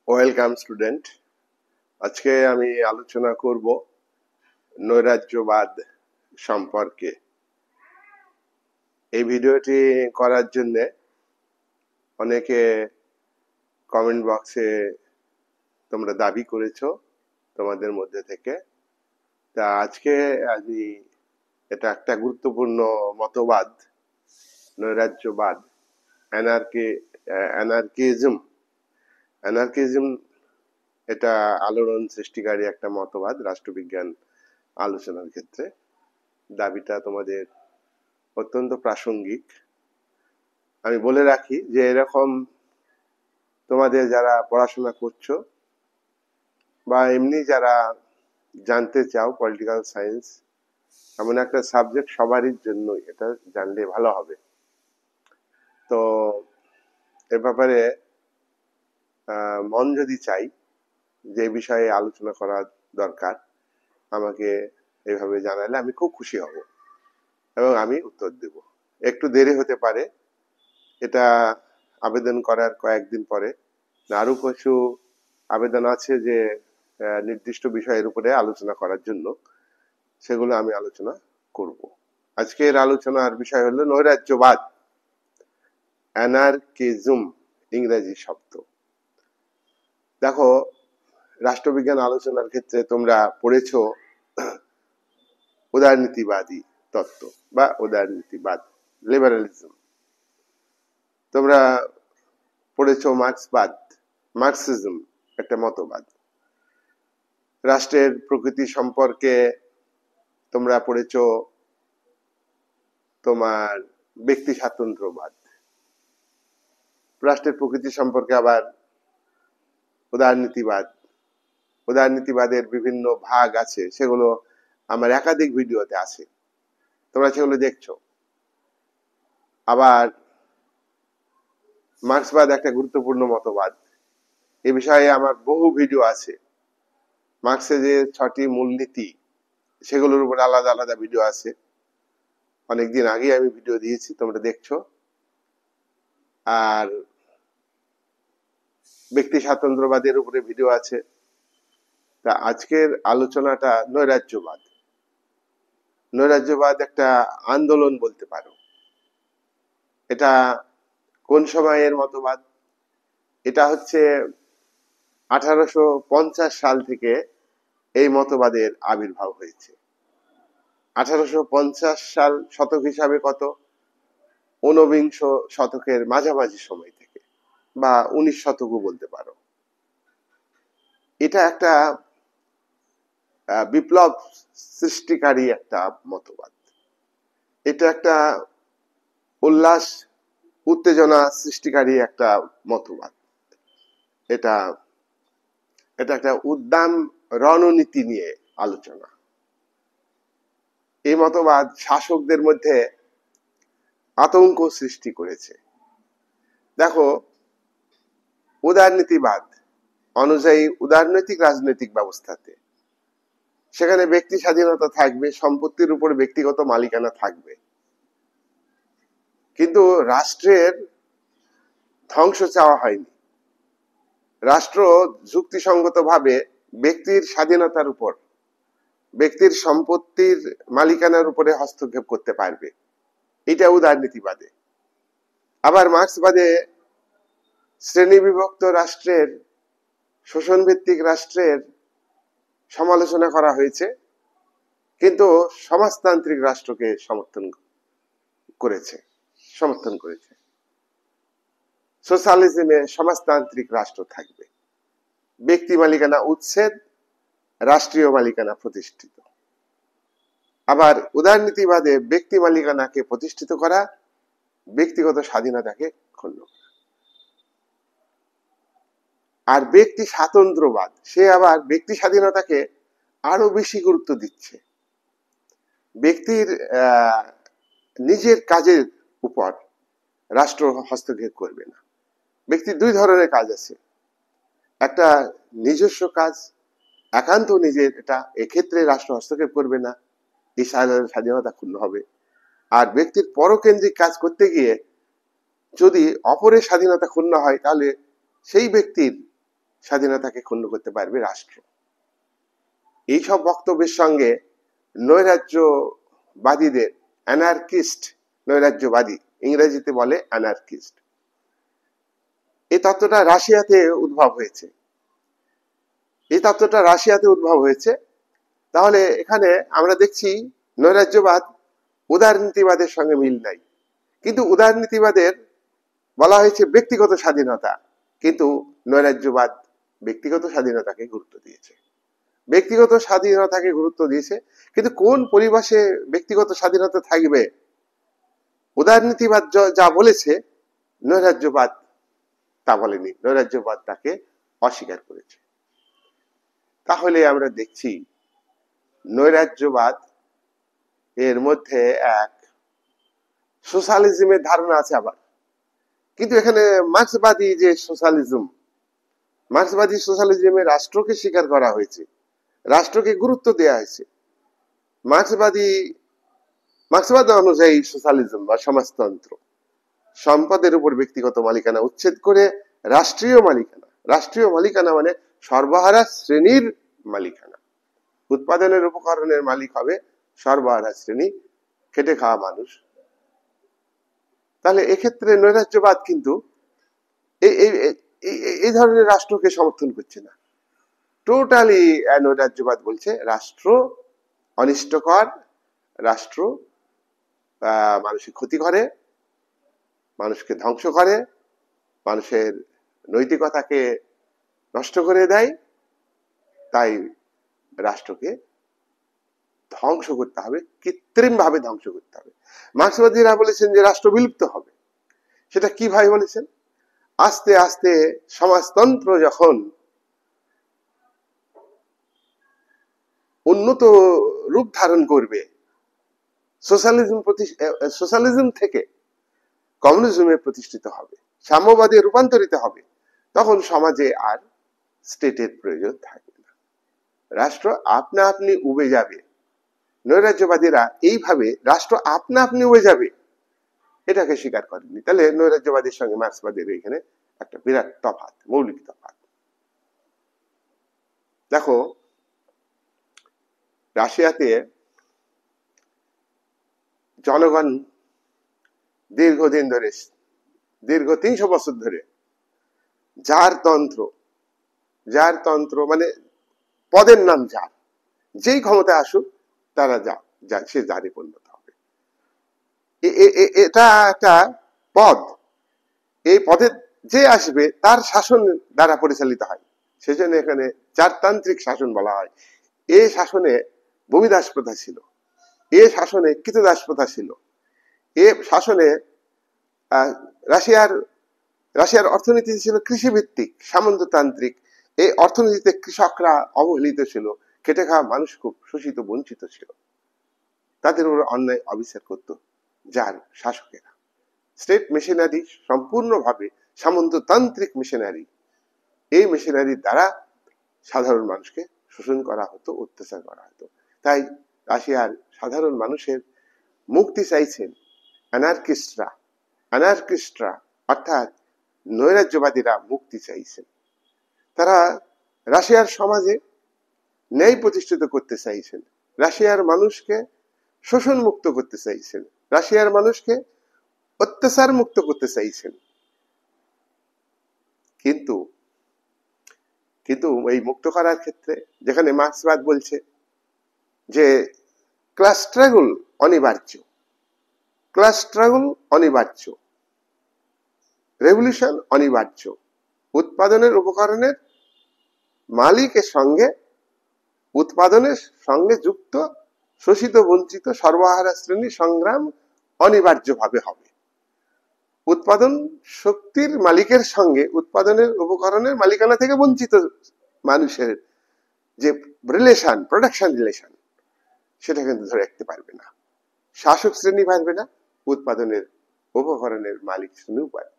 Welcome student. আজকে আমি আলোচনা করব নৈরাজ্যবাদ সম্পর্কে। এই ভিডিওটি করার জন্য অনেকে কমেন্ট বক্সে তোমরা দাবি করেছো তোমাদের মধ্যে থেকে। তা আজকে আমি এটা একটা গুরুত্বপূর্ণ মতবাদ, নৈরাজ্যবাদ, অ্যানার্কিজম। এটা আলোড়ন সৃষ্টিকারী একটা মতবাদ রাষ্ট্রবিজ্ঞান আলোচনার ক্ষেত্রে। দাবিটা তোমাদের অত্যন্ত প্রাসঙ্গিক। আমি বলে রাখি যে এরকম তোমাদের যারা পড়াশোনা করছো বা এমনি যারা জানতে চাও পলিটিক্যাল সায়েন্স এমন একটা সাবজেক্ট, সবারই জন্য এটা জানলে ভালো হবে। তো এ ব্যাপারে মন যদি চাই যে বিষয়ে আলোচনা করা দরকার, আমাকে এইভাবে জানালে আমি খুব খুশি হব এবং আমি উত্তর দেব। একটু দেরি হতে পারে, এটা আবেদন করার কয়েকদিন পরে। আরো কিছু আবেদন আছে যে নির্দিষ্ট বিষয়ের উপরে আলোচনা করার জন্য, সেগুলো আমি আলোচনা করব। আজকের আলোচনার বিষয় হলো নৈরাজ্যবাদ, অ্যানার্কিজম ইংরেজি শব্দ। দেখো, রাষ্ট্রবিজ্ঞান আলোচনার ক্ষেত্রে তোমরা পড়েছো উদারনীতিবাদী তত্ত্ব বা উদারনীতিবাদ, লিবারালিজম। তোমরা পড়েছো মার্কসিজম, একটা মতবাদ। রাষ্ট্রের প্রকৃতি সম্পর্কে তোমরা পড়েছো তোমার ব্যক্তি স্বাতন্ত্র্যবাদ। রাষ্ট্রের প্রকৃতি সম্পর্কে আবার উদারনীতিবাদের বিভিন্ন ভাগ আছে, সেগুলো আমার একাধিক ভিডিওতে আছে, তোমরা সেগুলো দেখছো। আবার মার্ক্সবাদ একটা গুরুত্বপূর্ণ মতবাদ, এ বিষয়ে আমার বহু ভিডিও আছে। মার্ক্সের যে 6টি মূলনীতি, সেগুলোর উপর আলাদা আলাদা ভিডিও আছে। অনেকদিন আগে আমি ভিডিও দিয়েছি, তোমরা দেখছো। আর ব্যক্তি স্বাতন্ত্র্যবাদের উপরে ভিডিও আছে। তা আজকের আলোচনাটা নৈরাজ্যবাদ একটা আন্দোলন বলতে পারো। এটা কোন সময়ের মতবাদ? এটা হচ্ছে 1850 সাল থেকে এই মতবাদের আবির্ভাব হয়েছে। 1850 সাল শতক হিসাবে কত? 19বিংশ শতকের মাঝামাঝি সময় থেকে, বা 19 শতকও বলতে পারো। এটা একটা বিপ্লব সৃষ্টিকারী একটা মতবাদ। এটা একটা উল্লাস উত্তেজনা সৃষ্টিকারী একটা মতবাদ। এটা একটা উদ্দাম রণনীতি নিয়ে আলোচনা। এই মতবাদ শাসকদের মধ্যে আতঙ্ক সৃষ্টি করেছে। দেখো, উদারনীতিবাদ অনুযায়ী উদারনৈতিক রাজনৈতিক ব্যবস্থাতে সেখানে ব্যক্তি স্বাধীনতা থাকবে, সম্পত্তির উপর ব্যক্তিগত মালিকানা থাকবে, কিন্তু রাষ্ট্রের ধ্বংস চাওয়া হয়নি। রাষ্ট্র যুক্তিসঙ্গতভাবে ব্যক্তির স্বাধীনতার উপর, ব্যক্তির সম্পত্তির মালিকানার উপরে হস্তক্ষেপ করতে পারবে। এটা উদারনীতিবাদে। আবার মার্ক্সবাদে শ্রেণী বিভক্ত রাষ্ট্রের, শোষণ ভিত্তিক রাষ্ট্রের সমালোচনা করা হয়েছে, কিন্তু সমাজতান্ত্রিক রাষ্ট্রকে সমর্থন করেছে। সোশ্যালিজমে সমাজতান্ত্রিক রাষ্ট্র থাকবে, ব্যক্তি মালিকানা উচ্ছেদ, রাষ্ট্রীয় মালিকানা প্রতিষ্ঠিত। আবার উদারনীতিবাদে ব্যক্তি মালিকানাকে প্রতিষ্ঠিত করা, ব্যক্তিগত স্বাধীনতাকে ক্ষুণ্ণ করা। আর ব্যক্তি স্বাতন্ত্র্যবাদ, সে আবার ব্যক্তি স্বাধীনতাকে আরো বেশি গুরুত্ব দিচ্ছে। ব্যক্তির নিজের কাজের উপর রাষ্ট্র হস্তক্ষেপ করবে না। ব্যক্তির দুই ধরনের কাজ আছে, একটা নিজস্ব কাজ, একান্ত নিজের, এটা এক্ষেত্রে রাষ্ট্র হস্তক্ষেপ করবে না, এই স্বাধীনতা ক্ষুণ্ণ হবে। আর ব্যক্তির পরকেন্দ্রিক কাজ করতে গিয়ে যদি অপরের স্বাধীনতা ক্ষুণ্ণ হয়, তাহলে সেই ব্যক্তির স্বাধীনতাকে ক্ষুণ্ণ করতে পারবে রাষ্ট্র। এইসব বক্তব্যের সঙ্গে নৈরাজ্যবাদীদের, অ্যানার্কিস্ট, নৈরাজ্যবাদী ইংরেজিতে বলে অ্যানার্কিস্ট, এই তত্ত্বটা রাশিয়াতে উদ্ভব হয়েছে। এই তত্ত্বটা রাশিয়াতে উদ্ভব হয়েছে। তাহলে এখানে আমরা দেখছি নৈরাজ্যবাদ উদারনীতিবাদের সঙ্গে মিল নাই। কিন্তু উদারনীতিবাদের বলা হয়েছে ব্যক্তিগত স্বাধীনতা, কিন্তু নৈরাজ্যবাদ ব্যক্তিগত স্বাধীনতাকে গুরুত্ব দিয়েছে। ব্যক্তিগত স্বাধীনতাকে গুরুত্ব দিয়েছে, কিন্তু কোন পরিবেশে ব্যক্তিগত স্বাধীনতা থাকবে উদারনীতিবাদ যা বলেছে, নৈরাজ্যবাদ তা বলেনি। নৈরাজ্যবাদ তাকে অস্বীকার করেছে। তাহলে আমরা দেখছি নৈরাজ্যবাদ এর মধ্যে এক সোশ্যালিজমের ধারণা আছে আবার। কিন্তু এখানে মার্ক্সবাদী যে সোশ্যালিজম, মার্ক্সবাদী সোশ্যালিজমে রাষ্ট্রকে স্বীকার করা হয়েছে, রাষ্ট্রকে গুরুত্ব দেওয়া হয়েছে। মার্ক্সবাদ অনুযায়ী সোশ্যালিজম বা সমাজতন্ত্র সম্পদের উপর ব্যক্তিগত মালিকানা উচ্ছেদ করে রাষ্ট্রীয় মালিকানা, রাষ্ট্রীয় মালিকানা মানে সর্বহারা শ্রেণীর মালিকানা। উৎপাদনের উপকরণের মালিক হবে সর্বহারা শ্রেণী, খেটে খাওয়া মানুষ। তাহলে এক্ষেত্রে নৈরাজ্যবাদ কিন্তু এই ধরনের রাষ্ট্রকে সমর্থন করছে না। টোটালি নৈরাজ্যবাদ বলছে রাষ্ট্র অনিষ্টকর, রাষ্ট্র মানুষের ক্ষতি করে, মানুষকে ধ্বংস করে, মানুষের নৈতিকতাকে নষ্ট করে দেয়। তাই রাষ্ট্রকে ধ্বংস করতে হবে, কৃত্রিম ভাবে ধ্বংস করতে হবে। মার্ক্সবাদীরা বলেছেন যে রাষ্ট্র বিলুপ্ত হবে। সেটা কিভাবে বলেছেন? আস্তে আস্তে সমাজতন্ত্র যখন উন্নত রূপ ধারণ করবে, সোশ্যালিজম থেকে কমিউনিজমে প্রতিষ্ঠিত হবে, সাম্যবাদে রূপান্তরিত হবে, তখন সমাজে আর স্টেটের প্রয়োজন থাকবে না, রাষ্ট্র আপনা আপনি উবে যাবে। নৈরাজ্যবাদীরা এইভাবে রাষ্ট্র আপনা আপনি উবে যাবে এটাকে স্বীকার করেনি। তাহলে নৈরাজ্যবাদীর সঙ্গে মার্ক্সবাদীর এখানে একটা বিরাট তফাৎ, মৌলিক তফাৎ। দেখো রাশিয়াতে জনগণ দীর্ঘদিন ধরে, দীর্ঘ 300 বছর ধরে জার তন্ত্র মানে পদের নাম জার, যেই ক্ষমতায় আসুক তারা সে জারে পরিণত হবে। এটা একটা পদ, এই পদে যে আসবে তার শাসন দ্বারা পরিচালিত হয়, সেজন্য এখানে জারতান্ত্রিক শাসন বলা হয়। এই শাসনে ভূমিদাস প্রথা ছিল, এ শাসনে কৃতদাস প্রথা ছিল, এ শাসনে রাশিয়ার অর্থনীতি ছিল কৃষিভিত্তিক, সামন্ততান্ত্রিক। এই অর্থনীতিতে কৃষকরা অবহেলিত ছিল, খেটে খাওয়া মানুষ খুব শোষিত বঞ্চিত ছিল, তাদের উপর অন্যায় অবিচার করত যার শাসকেরা। স্টেট মেশিনারি সম্পূর্ণভাবে সামন্ততান্ত্রিক মেশিনারি, এই মেশিনারির দ্বারা সাধারণ মানুষকে শোষণ করা হতো, অত্যাচার করা হতো। তাই রাশিয়ার সাধারণ মানুষের মুক্তি চাইছেন অ্যানার্কিস্টরা অর্থাৎ নৈরাজ্যবাদীরা মুক্তি চাইছেন। তারা রাশিয়ার সমাজে ন্যায় প্রতিষ্ঠিত করতে চাইছেন, রাশিয়ার মানুষকে শোষণ মুক্ত করতে চাইছেন, রাশিয়ার মানুষকে অত্যাচার মুক্ত করতে চাইছেন। কিন্তু এই মুক্ত করার ক্ষেত্রে যেখানে মার্ক্সবাদ বলছে যে ক্লাস স্ট্রাগল অনিবার্য, রেভলিউশন অনিবার্য, উৎপাদনের উপকরণের মালিকের সঙ্গে উৎপাদনের সঙ্গে যুক্ত শোষিত বঞ্চিত সর্বহারা শ্রেণী সংগ্রাম অনিবার্যভাবে হবে। উৎপাদন শক্তির মালিকের সঙ্গে উৎপাদনের উপকরণের মালিকানা থেকে বঞ্চিত মানুষের যে রিলেশন, প্রোডাকশন রিলেশন, সেটা কিন্তু ধরে রাখতে পারবে না, শাসক শ্রেণী পারবে না, উৎপাদনের উপকরণের মালিক শ্রেণীও পারবে।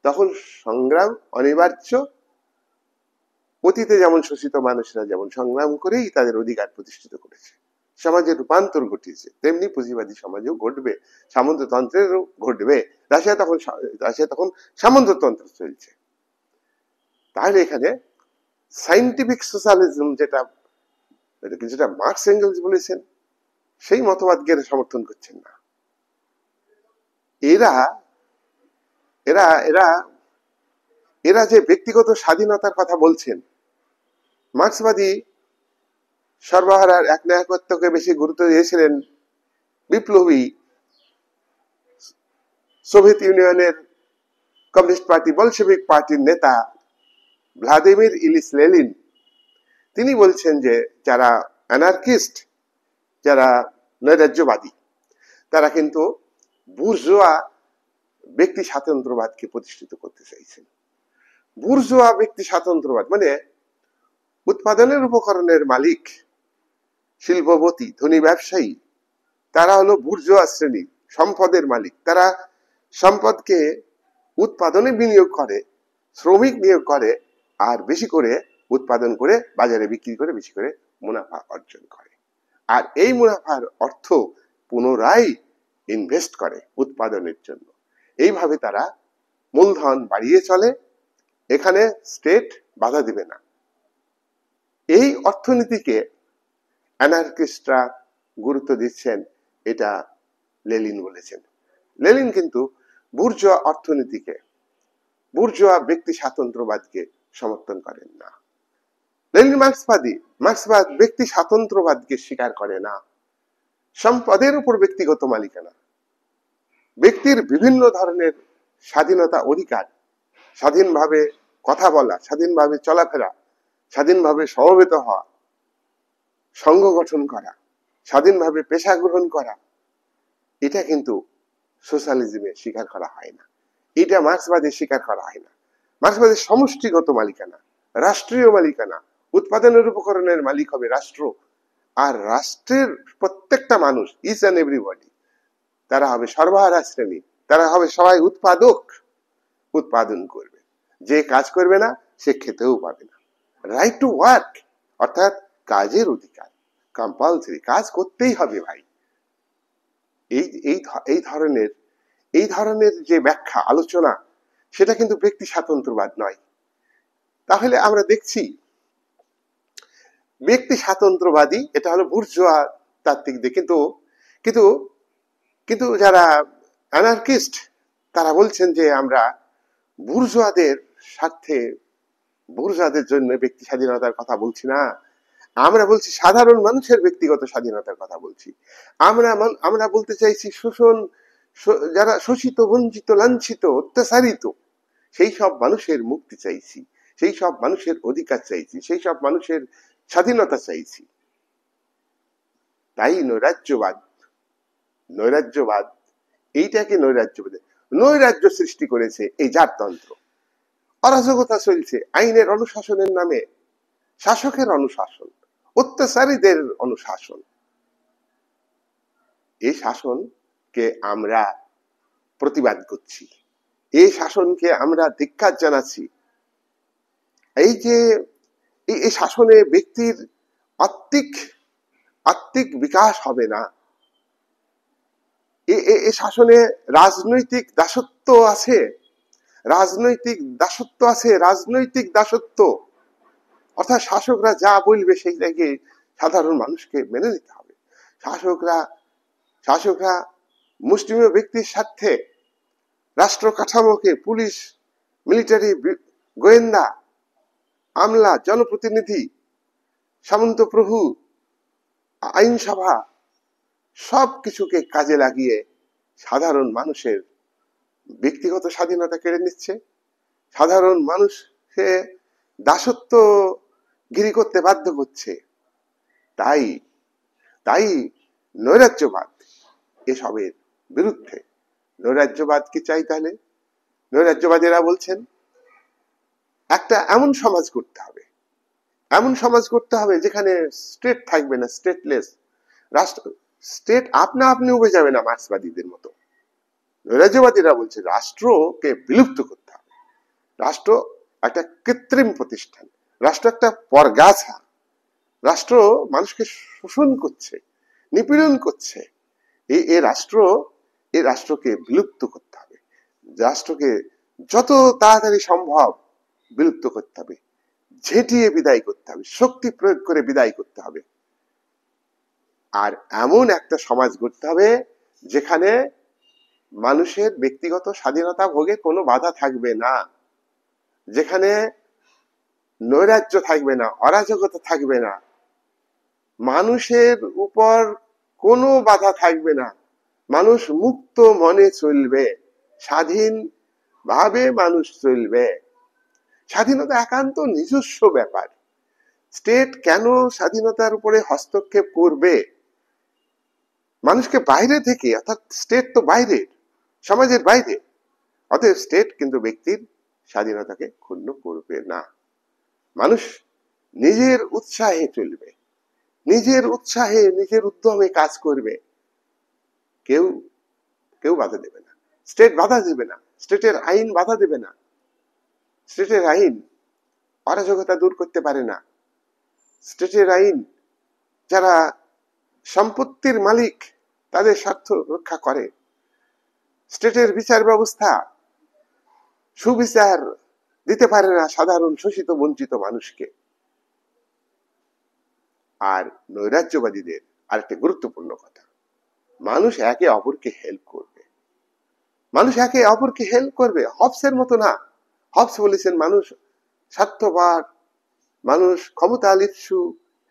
তখন সংগ্রাম অনিবার্য। অতীতে যেমন শোষিত মানুষরা যেমন সংগ্রাম করেই তাদের অধিকার প্রতিষ্ঠিত করেছে, সমাজের রূপান্তর ঘটিয়েছে, তেমনি পুঁজিবাদী সমাজেও ঘটবে, সামন্ততন্ত্রেরও ঘটবে। রাশিয়া তখন সামন্ততন্ত্র চলছে। তাহলে এখানে সাইন্টিফিক সোশ্যালিজম যেটা যেটা মার্কস এঙ্গেলস বলেছেন, সেই মতবাদকে সমর্থন করছেন না। এরা এরা এরা এরা যে ব্যক্তিগত স্বাধীনতার কথা বলছেন, মার্ক্সবাদী সর্বহারার একনায়কত্বকে বেশি গুরুত্ব দিয়েছিলেন বিপ্লবী সোভিয়েত ইউনিয়নের কমিউনিস্ট পার্টি বলশেভিক পার্টির নেতা ভ্লাদিমির ইলিচ লেনিন। তিনি বলছেন যে যারা অ্যানার্কিস্ট, যারা নৈরাজ্যবাদী, তারা কিন্তু বুর্জোয়া ব্যক্তি স্বাতন্ত্র্যবাদকে প্রতিষ্ঠিত করতে চাইছেন। বুর্জোয়া ব্যক্তি স্বাতন্ত্র্যবাদ মানে উৎপাদনের উপকরণের মালিক, শিল্পপতি, ধনী ব্যবসায়ী, তারা হলো বুর্জোয়া শ্রেণী, সম্পদের মালিক। তারা সম্পদকে উৎপাদনে বিনিয়োগ করে, শ্রমিক নিয়োগ করে, আর বেশি করে উৎপাদন করে বাজারে বিক্রি করে বেশি করে মুনাফা অর্জন করে। আর এই মুনাফার অর্থ পুনরায় ইনভেস্ট করে উৎপাদনের জন্য। এইভাবে তারা মূলধন বাড়িয়ে চলে, এখানে স্টেট বাধা দিবে না। এই অর্থনীতিকে অ্যানার্কিস্টরা গুরুত্ব দিচ্ছেন, এটা লেনিন বলেছেন। লেনিন কিন্তু বুর্জোয়া অর্থনীতিকে, বুর্জোয়া ব্যক্তি স্বাতন্ত্র্যবাদকে সমর্থন করেন না। লেনিন মার্ক্সবাদী, মার্ক্সবাদ ব্যক্তি স্বাতন্ত্র্যবাদকে স্বীকার করে না। সম্পদের উপর ব্যক্তিগত মালিকানা, ব্যক্তির বিভিন্ন ধরনের স্বাধীনতা, অধিকার, স্বাধীনভাবে কথা বলা, স্বাধীনভাবে চলাফেরা, স্বাধীনভাবে সমবেত হওয়া, সংঘ গঠন করা, স্বাধীনভাবে পেশা গ্রহণ করা, এটা কিন্তু সোশ্যালিজমে স্বীকার করা হয় না। এটা মার্ক্সবাদে স্বীকার করা হয় না। মার্ক্সবাদের সমষ্টিগত মালিকানা, রাষ্ট্রীয় মালিকানা, উৎপাদনের উপকরণের মালিক হবে রাষ্ট্র, আর রাষ্ট্রের প্রত্যেকটা মানুষ, ইচ অ্যান্ড এভরিবডি, তারা হবে সর্বহারা শ্রেণী, তারা হবে সবাই উৎপাদক, উৎপাদন করবে। যে কাজ করবে না সে খেতেও পাবে না। রাইট টু ওয়ার্ক অর্থাৎ কাজের অধিকার, কম্পালসারি, কাজ করতেই হবে ভাই। এই ধরনের যে ব্যাখ্যা, আলোচনা, সেটা কিন্তু ব্যক্তি স্বাতন্ত্র্যবাদ নয়। তাহলে আমরা দেখছি ব্যক্তি স্বাতন্ত্র্যবাদী এটা হলো বুর্জোয়া তাত্ত্বিক দিক, কিন্তু যারা অ্যানার্কিস্ট তারা বলছেন যে আমরা বুর্জোয়াদের স্বার্থে, বুর্জোয়াদের জন্য ব্যক্তি স্বাধীনতার কথা বলছি না, আমরা বলছি সাধারণ মানুষের ব্যক্তিগত স্বাধীনতার কথা বলছি। আমরা বলতে চাইছি শোষণ, যারা শোষিত, বঞ্চিত, লাঞ্ছিত, অত্যাচারিত, সেই সব মানুষের মুক্তি চাইছি, সেই সব মানুষের অধিকার চাইছি, সেই সব মানুষের স্বাধীনতা চাইছি। তাই নৈরাজ্যবাদ এইটাকে নৈরাজ্য সৃষ্টি করেছে এই জারতন্ত্র। অরাজকতা চলছে, আইনের অনুশাসনের নামে শাসকের অনুশাসন, অত্যাচারীদের অনুশাসন। এই শাসনকে আমরা প্রতিবাদ করছি, এই শাসনকে আমরা ধিক্কার জানাচ্ছি। এই যে এই শাসনে ব্যক্তির আত্মিক বিকাশ হবে না, এই শাসনে রাজনৈতিক দাসত্ব আছে, রাজনৈতিক দাসত্ব। অর্থাৎ শাসকরা যা বলবে সেই জায়গায় সাধারণ মানুষকে মেনে নিতে হবে। শাসকরা মুষ্টিমেয় ব্যক্তির স্বার্থে রাষ্ট্র কাঠামোকে, পুলিশ, মিলিটারি, গোয়েন্দা, আমলা, জনপ্রতিনিধি, সামন্ত প্রভু, আইনসভা সবকিছুকে কাজে লাগিয়ে সাধারণ মানুষের ব্যক্তিগত স্বাধীনতা কেড়ে নিচ্ছে, সাধারণ মানুষকে দাসত্ব গিরি করতে বাধ্য করছে। তাই নৈরাজ্যবাদ এসবের বিরুদ্ধে। নৈরাজ্যবাদ কি চাই? তাহলে নৈরাজ্যবাদীরা বলছেন একটা এমন সমাজ করতে হবে যেখানে স্টেট থাকবে না, স্টেটলেস রাষ্ট্র। স্টেট আপনা আপনি উবে যাবে না মার্ক্সবাদীদের মতো। নৈরাজ্যবাদীরা বলছে রাষ্ট্রকে বিলুপ্ত করতে হবে। রাষ্ট্র একটা কৃত্রিম প্রতিষ্ঠান, রাষ্ট্র একটা পরগাছা, রাষ্ট্র মানুষকে শোষণ করছে, নিপীড়ন করছে। এই রাষ্ট্রকে বিলুপ্ত করতে হবে, রাষ্ট্রকে যত তাড়াতাড়ি সম্ভব বিলুপ্ত করতে হবে। ঝেঁটিয়ে বিদায় করতে হবে, শক্তি প্রয়োগ করে বিদায় করতে হবে। আর এমন একটা সমাজ গড়তে হবে যেখানে মানুষের ব্যক্তিগত স্বাধীনতা ভোগে কোনো বাধা থাকবে না, যেখানে নৈরাজ্য থাকবে না, অরাজকতা থাকবে না, মানুষের উপর কোনো বাধা থাকবে না, মানুষ মুক্ত মনে চলবে, স্বাধীন ভাবে মানুষ চলবে। স্বাধীনতা একান্ত নিজস্ব ব্যাপার। স্টেট কেন স্বাধীনতার উপরে হস্তক্ষেপ করবে? মানুষকে বাইরে থেকে, অর্থাৎ স্টেট তো বাইরে, সমাজের বাইরে, অতএব স্টেট কিন্তু ব্যক্তির স্বাধীনতাকে ক্ষুণ্ণ করবে না। মানুষ নিজের উৎসাহে চলবে, নিজের উৎসাহে নিজের উদ্যমে কাজ করবে, কেউ কেউ বাধা দেবে না, স্টেট বাধা দেবে না, স্টেটের আইন বাধা দেবে না। স্টেটের আইন অরাজকতা দূর করতে পারে না। স্টেটের আইন যারা সম্পত্তির মালিক তাদের স্বার্থ রক্ষা করে। স্টেটের বিচার ব্যবস্থা সুবিচার দিতে পারে না সাধারণ শোষিত বঞ্চিত মানুষকে। আর নৈরাজ্যবাদীদের আরেকটা গুরুত্বপূর্ণ কথা, মানুষ একে অপরকে হেল্প করবে, মানুষ একে অপরকে হেল্প করবে, হবসের মতো না। হবস বলেছেন মানুষ স্বার্থপর, মানুষ ক্ষমতা লিপ্সু,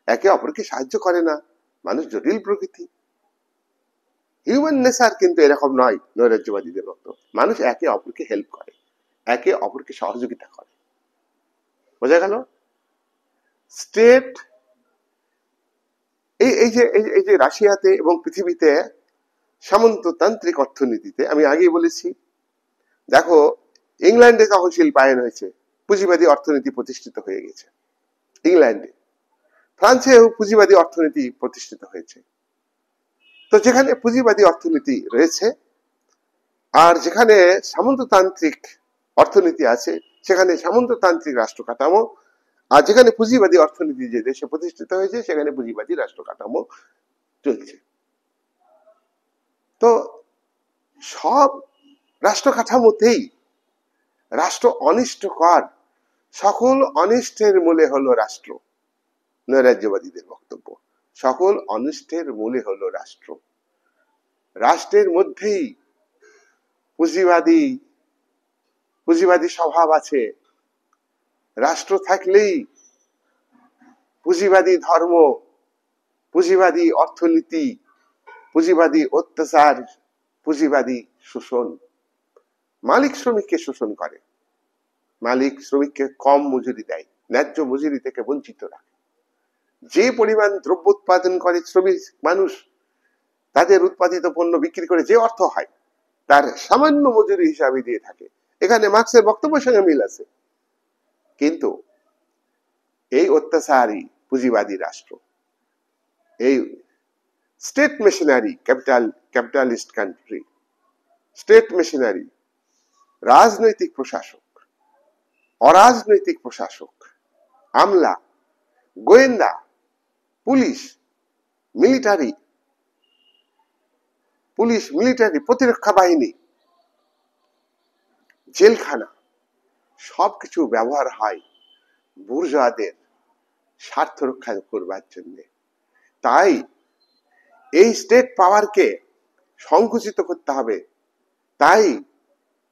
একে অপরকে সাহায্য করে না, মানুষ জটিল প্রকৃতি। হিউম্যান নেচার কিন্তু এরকম নয় নৈরাজ্যবাদীদের মতো। মানুষ একে অপরকে হেল্প করে, একে অপরকে সহযোগিতা করে। বোঝা গেল? স্টেট এই যে রাশিয়াতে এবং পৃথিবীতে সামন্ততান্ত্রিক অর্থনীতিতে, আমি আগেই বলেছি, দেখো ইংল্যান্ডে যখন শিল্পায়ন হয়েছে পুঁজিবাদী অর্থনীতি প্রতিষ্ঠিত হয়ে গেছে, ইংল্যান্ডে, ফ্রান্সেও পুঁজিবাদী অর্থনীতি প্রতিষ্ঠিত হয়েছে। তো যেখানে পুঁজিবাদী অর্থনীতি রয়েছে আর যেখানে সামন্ততান্ত্রিক অর্থনীতি আছে সেখানে সামন্ততান্ত্রিক রাষ্ট্র কাঠামো, আর যেখানে পুঁজিবাদী অর্থনীতি যে দেশে প্রতিষ্ঠিত হয়েছে সেখানে পুঁজিবাদী রাষ্ট্র কাঠামো চলছে। তো সব রাষ্ট্র কাঠামোতেই রাষ্ট্র অনিষ্টকর, সকল অনিষ্টের মূলে হলো রাষ্ট্র। নৈরাজ্যবাদীদের বক্তব্য, সকল অনিষ্টের মূলে হলো রাষ্ট্র। রাষ্ট্রের মধ্যেই পুঁজিবাদী স্বভাব আছে। রাষ্ট্র থাকলেই পুঁজিবাদী ধর্ম, পুঁজিবাদী অর্থনীতি, পুঁজিবাদী অত্যাচার, পুঁজিবাদী শোষণ। মালিক শ্রমিককে শোষণ করে, মালিক শ্রমিককে কম মজুরি দেয়, ন্যায্য মজুরি থেকে বঞ্চিত রাখে। যে পরিমাণ দ্রব্য উৎপাদন করে শ্রমিক মানুষ, তাদের উৎপাদিত পণ্য বিক্রি করে যে অর্থ হয় তার সামান্য মজুরি হিসাবে দিয়ে থাকে। এখানে মার্ক্সের বক্তব্যের সঙ্গে মিল আছে। কিন্তু এই অত্যাচারী পুঁজিবাদী রাষ্ট্র, এই state machinery, capitalist country, state machinery, রাজনৈতিক প্রশাসক, অরাজনৈতিক প্রশাসক, আমলা, গোয়েন্দা, পুলিশ, মিলিটারি, প্রতিরক্ষা বাহিনী, জেলখানা, সবকিছু ব্যবহার হয় বুর্জোয়াদের স্বার্থ রক্ষা করবার জন্য। তাই এই স্টেট পাওয়ারকে সংকুচিত করতে হবে, তাই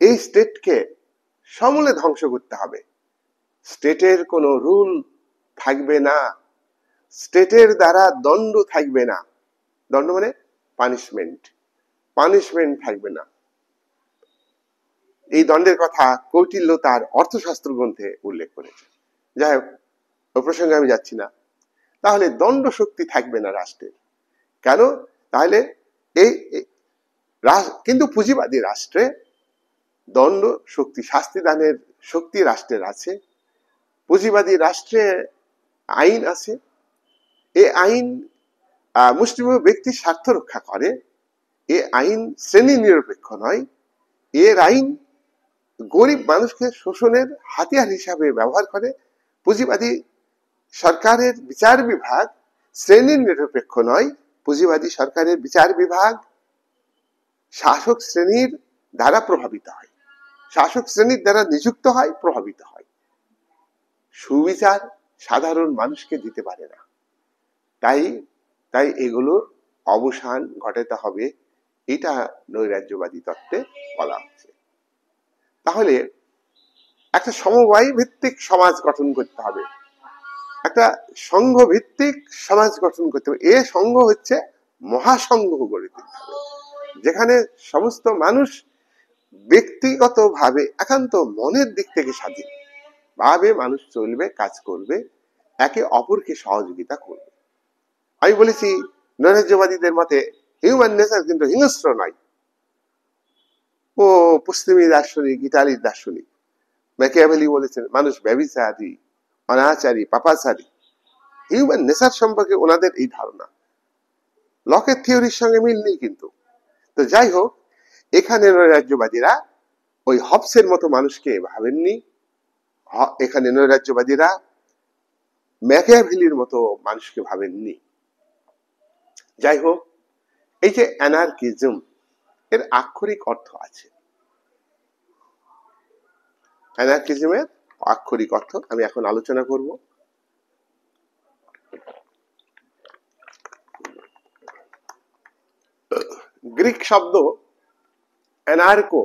এই স্টেটকে সমূলে ধ্বংস করতে হবে। স্টেটের কোনো রুল থাকবে না, স্টেটের দ্বারা দণ্ড থাকবে না, দণ্ড মানে পানিশমেন্ট থাকবে না। এই দণ্ডের কথা কৌটিল্য তার অর্থশাস্ত্র গ্রন্থে উল্লেখ করেছে। যাই হোক, ওই প্রসঙ্গে আমি যাচ্ছি না। তাহলে দণ্ড শক্তি থাকবে না রাষ্ট্রের। কেন? তাহলে কিন্তু পুঁজিবাদী রাষ্ট্রে দণ্ড শক্তি, শাস্তি দানের শক্তি রাষ্ট্রের আছে। পুঁজিবাদী রাষ্ট্রে আইন আছে, এই আইন মুষ্টিমেয় ব্যক্তির স্বার্থ রক্ষা করে। এ আইন শ্রেণী নিরপেক্ষ নয়, এর আইন গরিব মানুষকে শোষণের হাতিয়ার হিসাবে ব্যবহার করে। পুঁজিবাদী সরকারের বিচার বিভাগ শ্রেণী নিরপেক্ষ নয়, পুঁজিবাদী সরকারের বিচার বিভাগ শাসক শ্রেণীর দ্বারা প্রভাবিত হয়, শাসক শ্রেণীর দ্বারা নিযুক্ত হয়, প্রভাবিত হয়। সুবিচার সাধারণ মানুষকে দিতে পারে না। তাই তাই এগুলোর অবসান ঘটাতে হবে, এটা নৈরাজ্যবাদী তত্ত্বে বলা হচ্ছে। তাহলে একটা সমবায় ভিত্তিক সমাজ গঠন করতে হবে, একটা সংঘ ভিত্তিক সমাজ গঠন করতে হবে। এ সংঘ হচ্ছে মহাসংঘ গড়ে তুলতে হবে, যেখানে সমস্ত মানুষ ব্যক্তিগতভাবে একান্ত মনের দিক থেকে স্বাধীন ভাবে মানুষ চলবে, কাজ করবে, একে অপরকে সহযোগিতা করবে। আমি বলেছি নৈরাজ্যবাদীদের মতে হিউম্যান নেচার কিন্তু হিংস্র নয়। ও পশ্চিমী দার্শনিক, ইতালির দার্শনিক ম্যাকিয়াভেলি বলেছেন মানুষ ব্যভিচারী, অনাচারী, পাপাচারী। হিউম্যান নেচার সম্পর্কে ওনাদের এই ধারণা লকের থিওরির সঙ্গে মিল নেই কিন্তু। তো যাই হোক, এখানে নৈরাজ্যবাদীরা ওই হবসের মতো মানুষকে ভাবেননি, এখানে নৈরাজ্যবাদীরা ম্যাকিয়াভেলির মতো মানুষকে ভাবেননি। যাই হোক, এই যে অ্যানার্কিজম, এর আক্ষরিক অর্থ আছে। অ্যানার্কিজমের আক্ষরিক অর্থ আমি এখন আলোচনা করব। গ্রিক শব্দ অ্যানার্কো,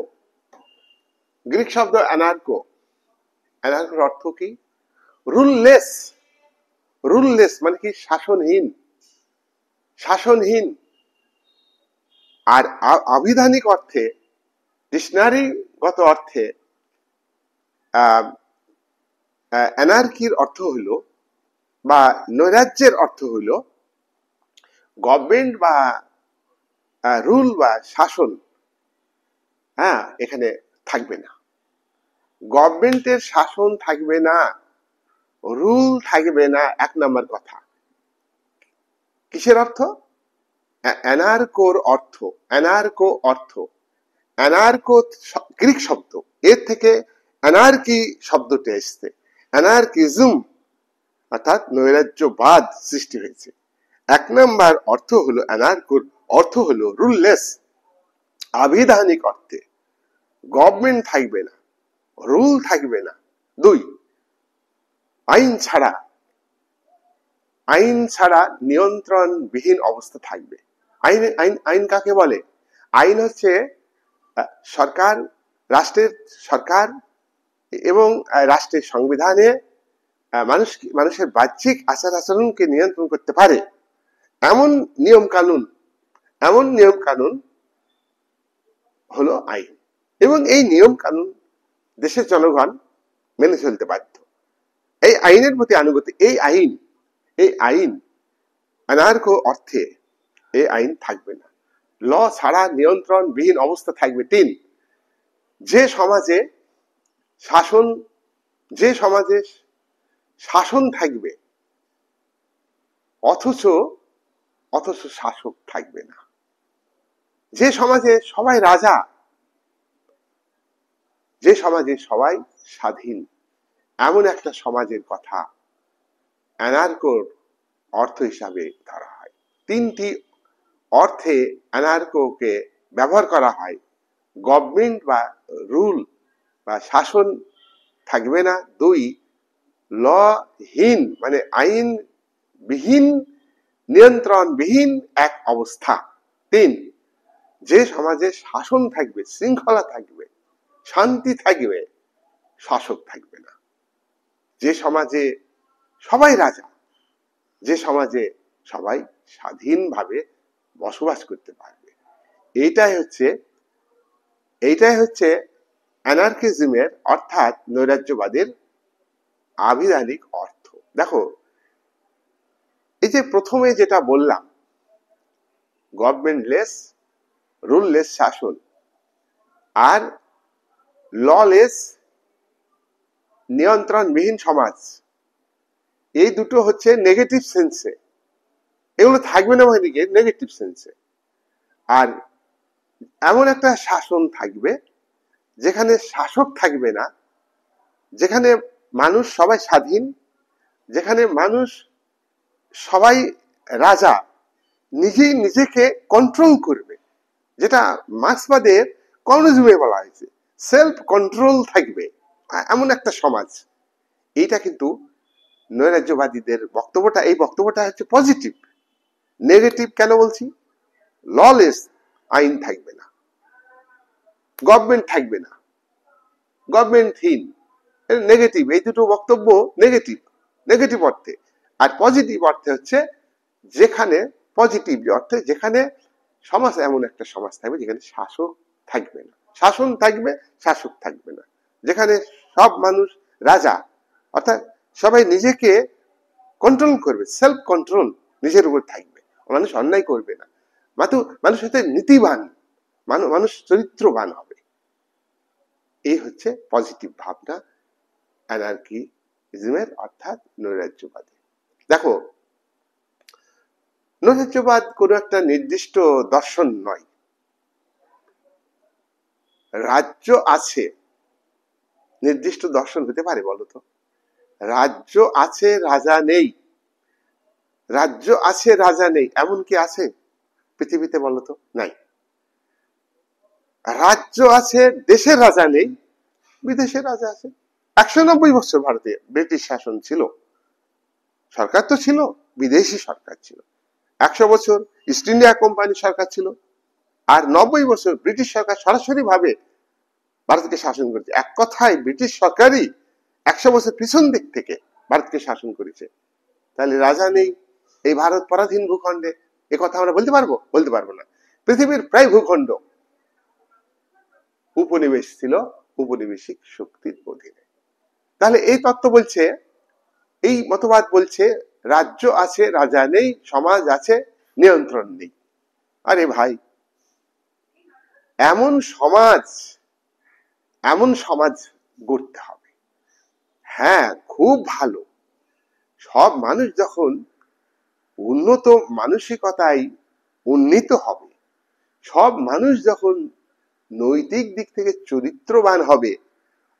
গ্রিক শব্দ অ্যানার্কো, অ্যানার্কোর অর্থ কি? রুললেস। রুললেস মানে কি? শাসনহীন, শাসনহীন। আর আবিধানিক অর্থে, ডিকশনারিগত অর্থে অ্যানার্কির অর্থ হইল বা নৈরাজ্যের অর্থ হইল গভর্নমেন্ট বা রুল বা শাসন এখানে থাকবে না, গভর্নমেন্টের শাসন থাকবে না, রুল থাকবে না। এক নম্বর কথা। কিসের অর্থ? অ্যানার্কোর অর্থ, অ্যানার্কো অর্থ, অ্যানার্কো গ্রিক শব্দ, এর থেকে অ্যানার্কি শব্দটি এসছে। অ্যানার্কিজম অর্থাৎ নৈরাজ্যবাদ সৃষ্টি হয়েছে। এক নম্বর অর্থ হলো অ্যানার্কোর অর্থ হলো রুললেস, আবিধানিক অর্থে গভর্নমেন্ট থাকবে না, রুল থাকবে না। দুই, আইন ছাড়া, আইন ছাড়া নিয়ন্ত্রণবিহীন অবস্থা থাকবে। আইন আইন আইন কাকে বলে? আইন হচ্ছে সরকার, রাষ্ট্রের সরকার এবং রাষ্ট্রের সংবিধানে মানুষের বাহ্যিক আচার আচরণকে নিয়ন্ত্রণ করতে পারে এমন নিয়ম কানুন, এমন নিয়ম কানুন হলো আইন। এবং এই নিয়ম কানুন দেশের জনগণ মেনে চলতে বাধ্য। এই আইনের প্রতি আনুগত্য, এই আইন অ্যানার্কো অর্থে এই আইন থাকবে না। ল ছাড়া নিয়ন্ত্রণবিহীন অবস্থা থাকবে। তিন, যে সমাজে শাসন থাকবে অথচ শাসক থাকবে না, যে সমাজে সবাই রাজা, যে সমাজে সবাই স্বাধীন, এমন একটা সমাজের কথা অ্যানার্কোর অর্থ হিসাবে ধরা হয়। তিনটি অর্থে অ্যানার্কোকে ব্যবহার করা হয়। গভর্নমেন্ট বা রুল বা শাসন থাকবে না। দুই, লহীন মানে আইনবিহীন, নিয়ন্ত্রণবিহীন এক অবস্থা। তিন, যে সমাজে শাসন থাকবে, শৃঙ্খলা থাকবে, শান্তি থাকবে, শাসক থাকবে না। যে সমাজে সবাই রাজা, যে সমাজে সবাই স্বাধীনভাবে বসবাস করতে পারবে। এইটাই হচ্ছে অ্যানার্কিজমের অর্থাৎ নৈরাজ্যবাদের আবিধানিক অর্থ। দেখো, এই যে প্রথমে যেটা বললাম, গভর্নমেন্টলেস, রুললেস শাসন আর ললেস, নিয়ন্ত্রণবিহীন সমাজ, এই দুটো হচ্ছে নেগেটিভ সেন্সে, এগুলো থাকবে না মানে নেগেটিভ সেন্সে। আর এমন একটা শাসন থাকবে যেখানে শাসক থাকবে না, যেখানে মানুষ সবাই স্বাধীন, যেখানে মানুষ সবাই রাজা, নিজেই নিজেকে কন্ট্রোল করবে, যেটা মার্ক্সবাদের কমিউনিজমে বলা হয়েছে, সেলফ কন্ট্রোল থাকবে, এমন একটা সমাজ। এইটা কিন্তু নৈরাজ্যবাদীদের বক্তব্যটা, এই বক্তব্যটা হচ্ছে পজিটিভ। নেগেটিভ কেন বলছি? ললেস, আইন থাকবে না, গভর্নমেন্ট থাকবে না, গভর্নমেন্টহীন, নেগেটিভ। এই দুটো বক্তব্য নেগেটিভ, নেগেটিভ অর্থে। আর পজিটিভ অর্থে হচ্ছে যেখানে, পজিটিভ অর্থে যেখানে সমাজ এমন একটা সমাজ থাকবে যেখানে শাসক থাকবে না, শাসন থাকবে, শাসক থাকবে না, যেখানে সব মানুষ রাজা, অর্থাৎ সবাই নিজেকে কন্ট্রোল করবে, সেলফ কন্ট্রোল নিজের উপর থাকবে, মানুষ অন্যায় করবে না, মানুষ হচ্ছে নীতিবান, মানুষ চরিত্রবান হবে। এই হচ্ছে পজিটিভ ভাবনা অ্যানার্কিজমের, অর্থাৎ নৈরাজ্যবাদী। দেখো, নৈরাজ্যবাদ কোন একটা নির্দিষ্ট দর্শন নয়। রাজ্য আছে, নির্দিষ্ট দর্শন হতে পারে বলতো? রাজ্য আছে, রাজা নেই। রাজ্য আছে, রাজা নেই, এমন কি আছে পৃথিবীতে বলতো? নাই। রাজ্য আছে, দেশের রাজা নেই, বিদেশের রাজা আছে। 190 বছর ভারতে ব্রিটিশ শাসন ছিল, সরকার তো ছিল, বিদেশি সরকার ছিল। 100 বছর ইস্ট ইন্ডিয়া কোম্পানি সরকার ছিল, আর 90 বছর ব্রিটিশ সরকার সরাসরি ভাবে ভারতকে শাসন করেছে। এক কথায় ব্রিটিশ সরকারই 100 বছর পিছন দিক থেকে ভারতকে শাসন করেছে। তাহলে রাজা নেই এই ভারত পরাধীন ভূখণ্ডে, এ কথা আমরা বলতে পারবো? বলতে পারবো না। পৃথিবীর প্রায় ভূখণ্ড উপনিবেশ ছিল, উপনিবেশিক শক্তির অধীনে। তাহলে এই তত্ত্ব বলছে, এই মতবাদ বলছে রাজ্য আছে, রাজা নেই, সমাজ আছে, নিয়ন্ত্রণ নেই। আরে ভাই, এমন সমাজ গড়তে হবে, হ্যাঁ খুব ভালো। সব মানুষ যখন উন্নত মানসিকতায় উন্নীত হবে, সব মানুষ যখন নৈতিক দিক থেকে চরিত্রবান হবে,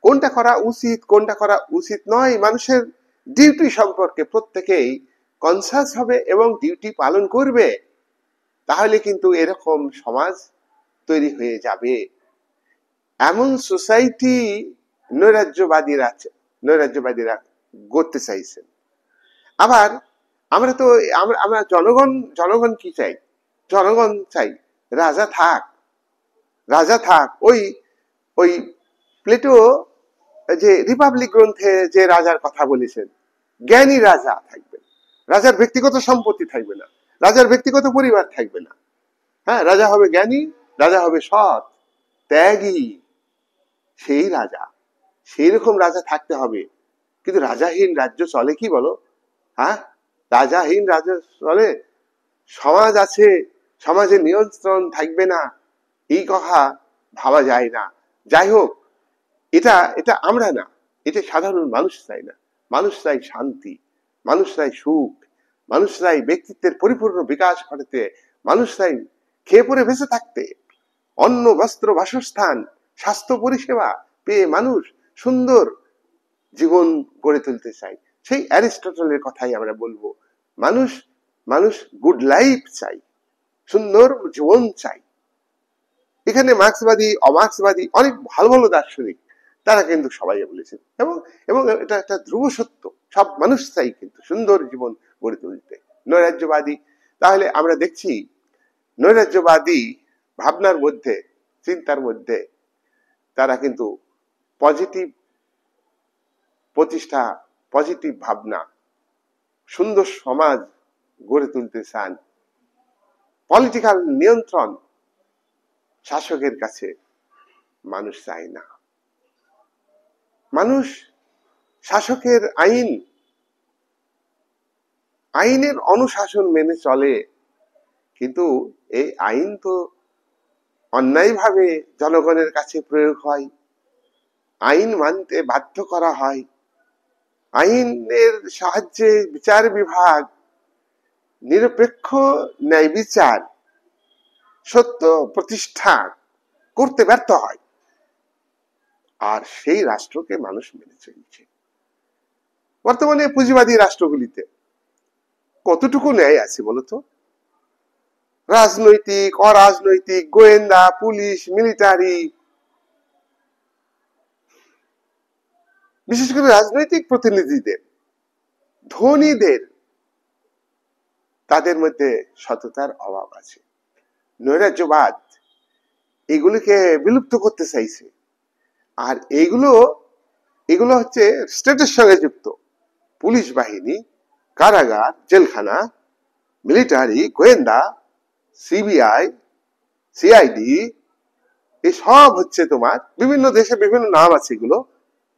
কোনটা করা উচিত কোনটা করা উচিত নয়, মানুষের ডিউটি সম্পর্কে প্রত্যেকেই কনসাস হবে এবং ডিউটি পালন করবে, তাহলে কিন্তু এরকম সমাজ তৈরি হয়ে যাবে। এমন সোসাইটি নৈরাজ্যবাদীরা গড়তে চাইছেন। আবার আমরা জনগণ কি চাই? জনগণ চাই রাজা থাক, রাজা থাক। ওই প্লেটো যে রিপাবলিক গ্রন্থে যে রাজার কথা বলেছেন, জ্ঞানী রাজা থাকবেন, রাজার ব্যক্তিগত সম্পত্তি থাকবে না, রাজার ব্যক্তিগত পরিবার থাকবে না। হ্যাঁ, রাজা হবে জ্ঞানী, রাজা হবে সৎ, ত্যাগী, সেই রাজা, সেই রকম রাজা থাকতে হবে। কিন্তু রাজাহীন রাজ্য চলে কি বলো? হ্যাঁ, রাজাহীন রাজ্য চলে? সমাজ আছে, সমাজের নিয়ন্ত্রণ থাকবে না, এই কথা ভাবা যায় না। যাই হোক, এটা আমরা না, এটা সাধারণ মানুষ চাই না। মানুষ চাই শান্তি, মানুষ চাই সুখ, মানুষ চাই ব্যক্তিত্বের পরিপূর্ণ বিকাশ ঘটাতে, মানুষ চাই খেয়ে পরে বেঁচে থাকতে, অন্ন বস্ত্র বাসস্থান স্বাস্থ্য পরিষেবা পেয়ে মানুষ সুন্দর জীবন গড়ে তুলতে চাই। সেই অ্যারিস্টটলের কথাই আমরা বলবো, মানুষ গুড লাইফ চাই, সুন্দর জীবন চাই। এখানে মার্ক্সবাদী, অমার্ক্সবাদী, অনেক ভালো ভালো দার্শনিক, তারা কিন্তু সবাই বলেছেন, এবং এটা একটা ধ্রুব সত্য, সব মানুষ চাই কিন্তু সুন্দর জীবন গড়ে তুলতে। নৈরাজ্যবাদী, তাহলে আমরা দেখছি নৈরাজ্যবাদী ভাবনার মধ্যে, চিন্তার মধ্যে তারা কিন্তু পজিটিভ প্রতিষ্ঠা, পজিটিভ ভাবনা, সুন্দর সমাজ গড়ে তুলতে চান। পলিটিক্যাল নিয়ন্ত্রণ শাসকের কাছে মানুষ চায় না। মানুষ শাসকের আইনের অনুশাসন মেনে চলে, কিন্তু এই আইন তো অন্যায়ভাবে জনগণের কাছে প্রয়োগ হয়, আইন মানতে বাধ্য করা হয়, আইনের সাহায্যে বিচার বিভাগ নিরপেক্ষ ন্যায় বিচার, সত্য প্রতিষ্ঠা করতে ব্যর্থ হয়, আর সেই রাষ্ট্রকে মানুষ মেনে চলছে। বর্তমানে পুঁজিবাদী রাষ্ট্রগুলিতে কতটুকু ন্যায় আছে বলতো? রাজনৈতিক, অরাজনৈতিক, গোয়েন্দা, পুলিশ, মিলিটারি, বিশেষ করে রাজনৈতিক প্রতিনিধিদের ধনীদের তাদের মধ্যে সততার অভাব আছে। নৈরাজ্যবাদ এগুলিকে বিলুপ্ত করতে চাইছে, আর এগুলো হচ্ছে স্টেটের সঙ্গে যুক্ত। পুলিশ বাহিনী, কারাগার, জেলখানা, মিলিটারি, গোয়েন্দা, সিবিআই, সিআইডি, এসব হচ্ছে তোমার বিভিন্ন দেশে বিভিন্ন নাম আছে। এগুলো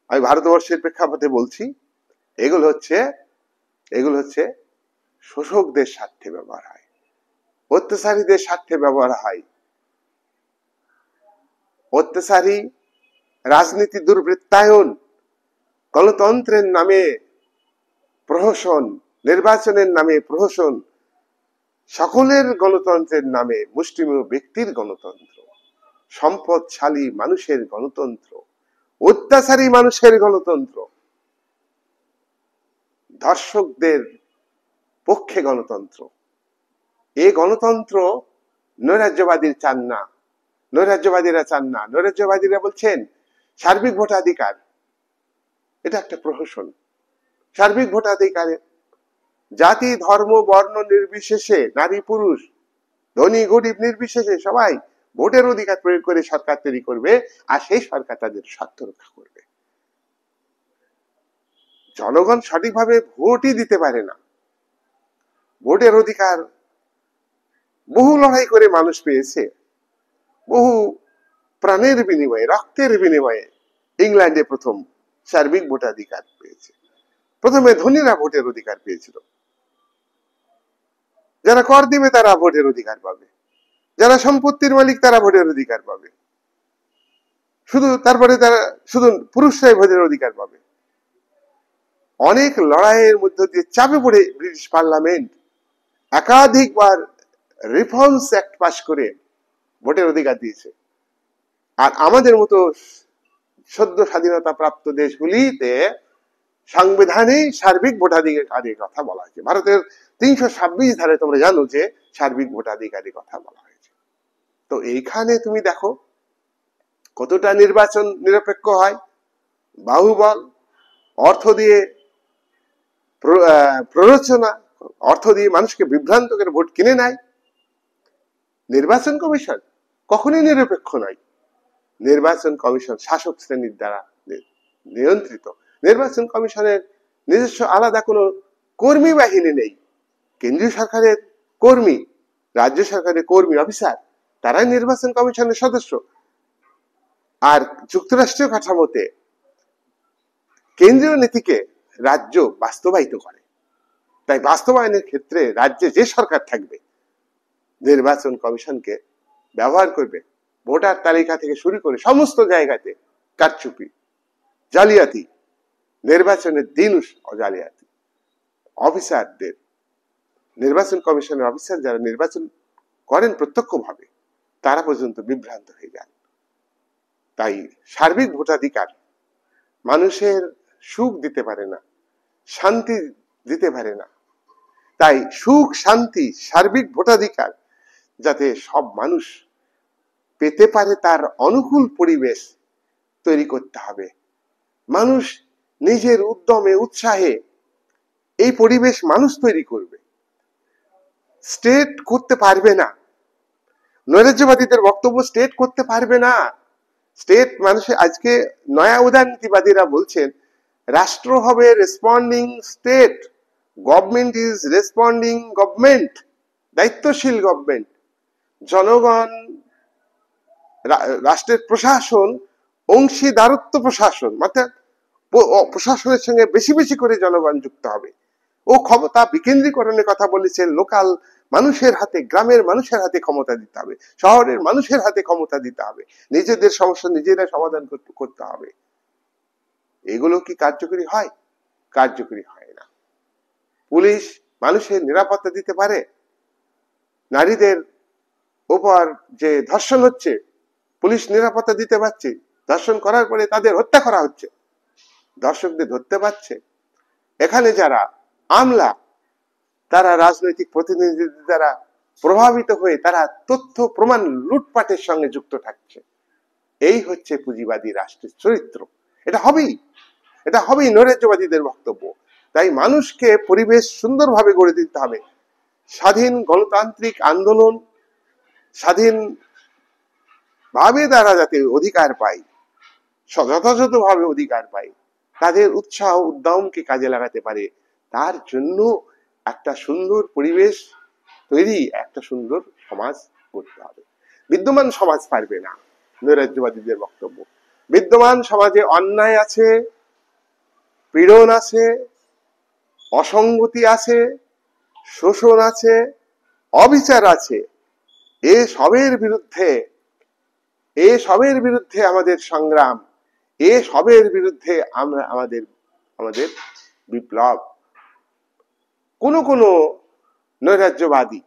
আমি ভারতবর্ষের প্রেক্ষাপটে বলছি। এগুলো হচ্ছে শোষকদের স্বার্থে ব্যবহার হয়, অত্যাচারীদের স্বার্থে ব্যবহার হয়। অত্যাচারী রাজনীতি দুর্বৃত্তায়ন, গণতন্ত্রের নামে প্রহসন, নির্বাচনের নামে প্রহসন, সকলের গণতন্ত্রের নামে মুষ্টিমেয় ব্যক্তির গণতন্ত্র, সম্পদশালী মানুষের গণতন্ত্র, অত্যাচারী মানুষের গণতন্ত্র, ধর্ষকদের পক্ষে গণতন্ত্র। এই গণতন্ত্র নৈরাজ্যবাদীরা চান না। নৈরাজ্যবাদীরা বলছেন সার্বিক ভোটাধিকার, এটা একটা প্রহসন। সার্বিক ভোটাধিকারে জাতি, ধর্ম, বর্ণ নির্বিশেষে, নারী পুরুষ, ধনী গরিব নির্বিশেষে সবাই ভোটের অধিকার প্রয়োগ করে সরকার তৈরি করবে, আর সেই সরকার তাদের স্বার্থ রক্ষা করবে। জনগণ সঠিকভাবে ভোটই দিতে পারে না। ভোটের অধিকার বহু লড়াই করে মানুষ পেয়েছে, বহু প্রাণের বিনিময়ে, রক্তের বিনিময়ে। ইংল্যান্ডে প্রথম সার্বিক ভোটাধিকার পেয়েছে। প্রথমে ধনীরা ভোটের অধিকার পেয়েছিল। যারা কর দিবে তারা ভোটের অধিকার পাবে, যারা সম্পত্তির মালিক তারা ভোটের অধিকার পাবে, তারপরে তারা শুধু পুরুষরাই ভোটের অধিকার পাবে। অনেক লড়াইয়ের মধ্য দিয়ে চাপে পড়ে ব্রিটিশ পার্লামেন্ট একাধিকবার রিফর্মস অ্যাক্ট পাস করে ভোটের অধিকার দিয়েছে। আর আমাদের মতো সদ্য স্বাধীনতা প্রাপ্ত দেশগুলিতে সংবিধানে সার্বিক ভোটাধিকারের কথা বলা হয়েছে। ভারতের 326 ধারে তোমরা জানো যে সার্বিক ভোটাধিকারের কথা বলা হয়েছে। তো এইখানে তুমি দেখো কতটা নির্বাচন নিরপেক্ষ হয়। বাহুবল, অর্থ দিয়ে প্ররোচনা, অর্থ দিয়ে মানুষকে বিভ্রান্ত করে ভোট কিনে নেয়। নির্বাচন কমিশন কখনোই নিরপেক্ষ নয়। নির্বাচন কমিশন শাসক শ্রেণীর দ্বারা নিয়ন্ত্রিত। নির্বাচন কমিশনের নিজস্ব আলাদা কোনো কর্মী বাহিনী নেই। কেন্দ্রীয় সরকারের কর্মী, রাজ্য সরকারের কর্মী, অফিসার, তারাই নির্বাচন কমিশনের সদস্য। আর যুক্তরাষ্ট্রীয় কাঠামোতে কেন্দ্রীয় নীতিকে রাজ্য বাস্তবায়িত করে। তাই বাস্তবায়নের ক্ষেত্রে রাজ্যে যে সরকার থাকবে নির্বাচন কমিশনকে ব্যবহার করবে। ভোটার তালিকা থেকে শুরু করে সমস্ত জায়গাতে কারচুপি, জালিয়াতি, নির্বাচনের দিন জালিয়াতি, অফিসারদের, নির্বাচন কমিশনের অফিসার যারা নির্বাচন করেন প্রত্যক্ষভাবে তারা পর্যন্ত বিভ্রান্ত হয়ে যান। তাই সার্বিক ভোটাধিকার মানুষের সুখ দিতে পারে না, শান্তি দিতে পারে না। তাই সুখ, শান্তি, সার্বিক ভোটাধিকার যাতে সব মানুষ পেতে পারে তার অনুকূল পরিবেশ তৈরি করতে হবে। মানুষ নিজের উদ্যমে, উৎসাহে এই পরিবেশ মানুষ তৈরি করবে, স্টেট করতে পারবে না। নৈরাজ্যবাদীদের বক্তব্য স্টেট করতে পারবে না। স্টেট মানুষের আজকে নয়া উদারনীতিবাদীরা বলছেন রাষ্ট্র হবে responding state, government is responding government, দায়িত্বশীল গভর্নমেন্ট। জনগণ, রাষ্ট্রের প্রশাসন অংশীদারত্ব প্রশাসন, অর্থাৎ প্রশাসনের সঙ্গে বেশি বেশি করে জনগণ যুক্ত হবে। ও ক্ষমতা বিকেন্দ্রীকরণের কথা বলেছে। লোকাল মানুষের হাতে, গ্রামের মানুষের হাতে ক্ষমতা দিতে হবে, শহরের মানুষের হাতে ক্ষমতা দিতে হবে, নিজেদের সমস্যা নিজেরা সমাধান করতে হবে। এগুলো কি কার্যকরী হয়? কার্যকরী হয় না। পুলিশ মানুষের নিরাপত্তা দিতে পারে? নারীদের উপর যে ধর্ষণ হচ্ছে পুলিশ নিরাপত্তা দিতে পারছে? ধর্ষণ করার পরে তাদের হত্যা করা হচ্ছে, ধর্ষকদের ধরতে পারছে? এখানে যারা আমলা তারা রাজনৈতিক প্রতিনিধিদের দ্বারা প্রভাবিত হয়ে তারা তথ্য প্রমাণ লুটপাটের সঙ্গে যুক্ত থাকছে। এই হচ্ছে পুঁজিবাদী রাষ্ট্রের চরিত্র। এটা হবেই নৈরাজ্যবাদীদের বক্তব্য। তাই মানুষকে পরিবেশ সুন্দরভাবে গড়ে দিতে হবে। স্বাধীন গণতান্ত্রিক আন্দোলন স্বাধীন ভাবে তারা যাতে অধিকার পায়, যথাযথভাবে অধিকার পায়, তাদের উৎসাহ উদ্যমকে কাজে লাগাতে পারে, তার জন্য একটা সুন্দর পরিবেশ তৈরি, একটা সুন্দর সমাজ করতে হবে। বিদ্যমান সমাজ পারবে না, নৈরাজ্যবাদীদের বক্তব্য। বিদ্যমান সমাজে অন্যায় আছে, পীড়ন আছে, অসঙ্গতি আছে, শোষণ আছে, অবিচার আছে। এসবের বিরুদ্ধে আমাদের সংগ্রাম, এসবের বিরুদ্ধে আমরা আমাদের বিপ্লব। কোন নৈরাজ্যবাদী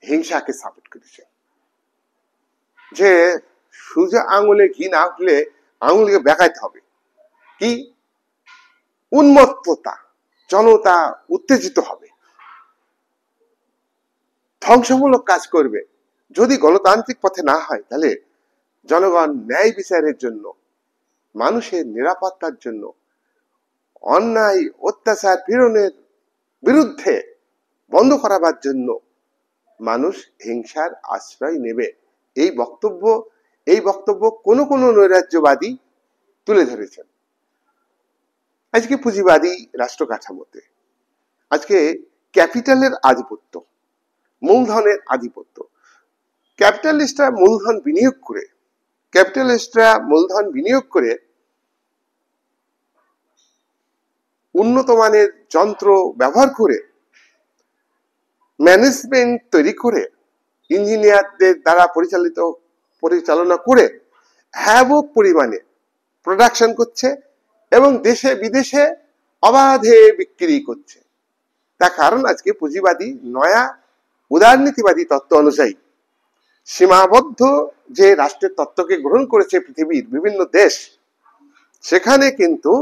হিংসাকে সাপোর্ট করেছে, যে সোজা আঙুলে ঘি না উঠলে আঙুলকে বেঁকাইতে হবে। কি উন্মত্ততা, জনতা উত্তেজিত হবে, ধ্বংসমূলক কাজ করবে। যদি গণতান্ত্রিক পথে না হয়, তাহলে জনগণ ন্যায় বিচারের জন্য, মানুষের নিরাপত্তার জন্য, অন্যায় অত্যাচার পীড়নের বিরুদ্ধে বন্ধ করাবার জন্য মানুষ হিংসার আশ্রয় নেবে। এই বক্তব্য কোন নৈরাজ্যবাদী তুলে ধরেছেন। আজকে পুঁজিবাদী রাষ্ট্র কাঠামোতে আজকে ক্যাপিটালের আধিপত্য, মূলধনের আধিপত্য। ক্যাপিটালিস্টরা মূলধন বিনিয়োগ করে উন্নত মানের যন্ত্র ব্যবহার করে, ম্যানেজমেন্ট তৈরি করে, ইঞ্জিনিয়ারদের দ্বারা পরিচালনা করে ব্যাপক পরিমাণে প্রোডাকশন করছে এবং দেশে বিদেশে অবাধে বিক্রি করছে। তার কারণ আজকে পুঁজিবাদী নয়া উদারনীতিবাদী তত্ত্ব অনুযায়ী সীমাবদ্ধ যে রাষ্ট্রের তত্ত্বকে গ্রহণ করেছে পৃথিবীর বিভিন্ন দেশ, সেখানে কিন্তু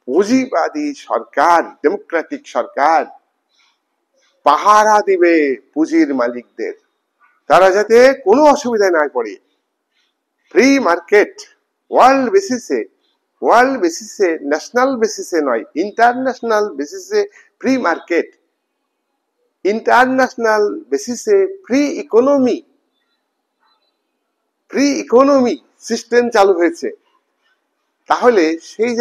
পুঁজিবাদী সরকার, ডেমোক্রেটিক সরকার পাহারা দিবে পুঁজির মালিকদের, তারা যাতে কোনো অসুবিধায় না পড়ে। ফ্রি মার্কেট ওয়ার্ল্ড বেসিসে, ন্যাশনাল বেসিসে নয়, ইন্টারন্যাশনাল বেসিসে ফ্রি মার্কেট, ইন্টারন্যাশনাল বেসিসে ফ্রি ইকোনমি সিস্টেম চালু হয়েছে। তাহলে সেই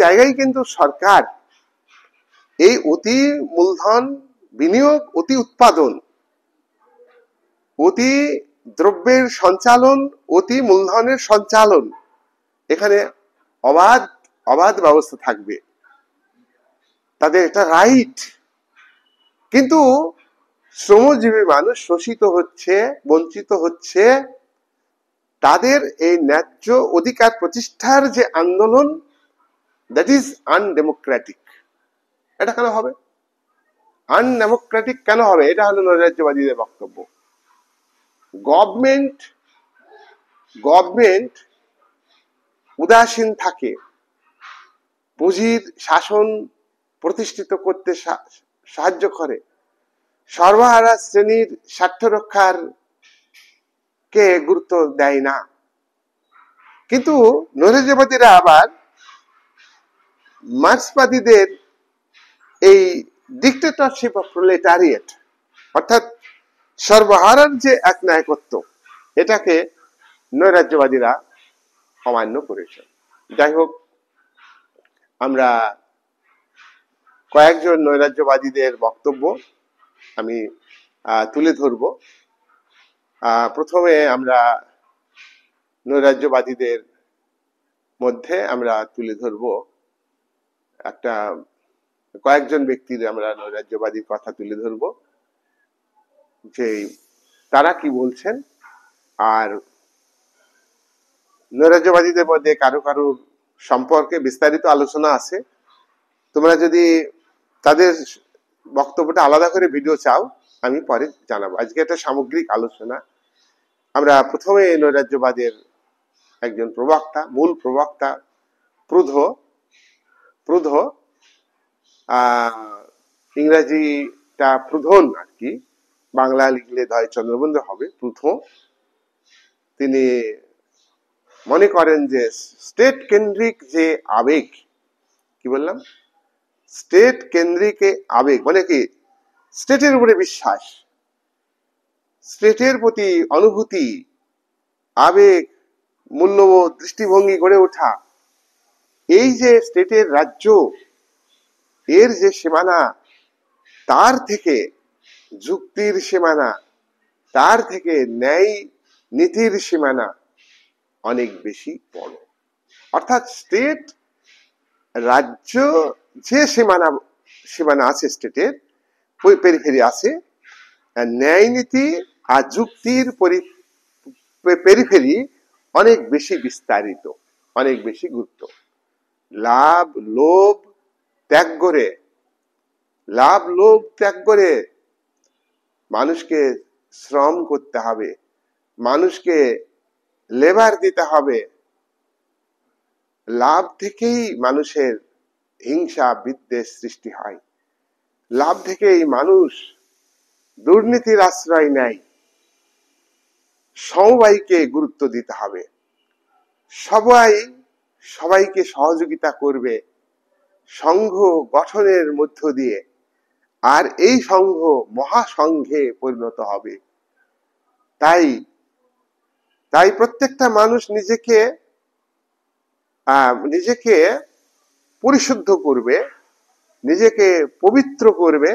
জায়গায় কিন্তু সরকার এই অতি মূলধন বিনিয়োগ, অতি উৎপাদন, অতি দ্রব্যের সঞ্চালন, অতি মূলধনের সঞ্চালন, এখানে অবাধ ব্যবস্থা থাকবে, তাদের এটা রাইট। কিন্তু শ্রমজীবী মানুষ শোষিত হচ্ছে, বঞ্চিত হচ্ছে, তাদের এই ন্যায্য অধিকার প্রতিষ্ঠার যে আন্দোলন, দ্যাট ইজ আনডেমোক্রেটিক। এটা কেন হবে? আনডেমোক্রেটিক কেন হবে? এটা হলো নৈরাজ্যবাদীদের বক্তব্য। গভর্নমেন্ট উদাসীন থাকে, পুঁজির শাসন প্রতিষ্ঠিত করতে সাহায্য করে, সর্বহারা শ্রেণীর স্বার্থ রক্ষার কে গুরুত্ব দেয় না। কিন্তু নৈরাজ্যবাদীরা আবার মার্ক্সবাদীদের এই ডিক্টেটরশিপ অফ প্রোলেটারিয়েট, অর্থাৎ সর্বহারার যে একনায়কত্ব, এটাকে নৈরাজ্যবাদীরা অমান্য করেছে। যাই হোক, আমরা কয়েকজন নৈরাজ্যবাদীদের বক্তব্য আমি তুলে ধরব। প্রথমে আমরা নৈরাজ্যবাদীদের মধ্যে আমরা তুলে ধরব কয়েকজন ব্যক্তির আমরা নৈরাজ্যবাদীর কথা তুলে ধরব, যে তারা কি বলছেন। আর নৈরাজ্যবাদীদের মধ্যে কারো সম্পর্কে বিস্তারিত আলোচনা আছে। তোমরা যদি তাদের বক্তব্যটা আলাদা করে ভিডিও চাও, আমি পরে জানাবো। আজকে একটা সামগ্রিক আলোচনা। আমরা প্রথমে নৈরাজ্যবাদের একজন মূল প্রবক্তা প্রুধ, ইংরেজিটা প্রুধন আর কি, বাংলা লিখলে চন্দ্রবন্ধু হবে, প্রুধ। তিনি মনে করেন যে স্টেট কেন্দ্রিক যে আবেগ, কি বললাম, স্টেট কেন্দ্রিক আবেগ মানে কি, স্টেটের উপরে বিশ্বাস, স্টেটের প্রতি অনুভূতি, আবেগ, মূল্যবোধ, দৃষ্টিভঙ্গি গড়ে ওঠা, এই যে স্টেটের রাজ্য এর যে সীমানা, তার থেকে যুক্তির সীমানা, তার থেকে ন্যায় নীতির সীমানা অনেক বেশি বড়। অর্থাৎ স্টেট, রাজ্য যে সীমানা আছে স্টেটের, পেরিফেরি আছে, ন্যায় নীতি আর যুক্তির পেরিফেরি অনেক বেশি বিস্তারিত, অনেক বেশি গুরুত্ব। লাভ লোভ ত্যাগ করে, লাভ লোভ ত্যাগ করে মানুষকে শ্রম করতে হবে, মানুষকে লেবার দিতে হবে। লাভ থেকেই মানুষের হিংসা বিদ্বেষ সৃষ্টি হয়, লাভ থেকেই মানুষ দুর্নীতির আশ্রয় নেয়। সমবায়কে গুরুত্ব দিতে হবে, সবাই সবাইকে সহযোগিতা করবে সংঘ গঠনের মধ্য দিয়ে, আর এই সংঘ মহাসংঘে পরিণত হবে। তাই তাই প্রত্যেকটা মানুষ নিজেকে নিজেকে পরিশুদ্ধ করবে, নিজেকে পবিত্র করবে,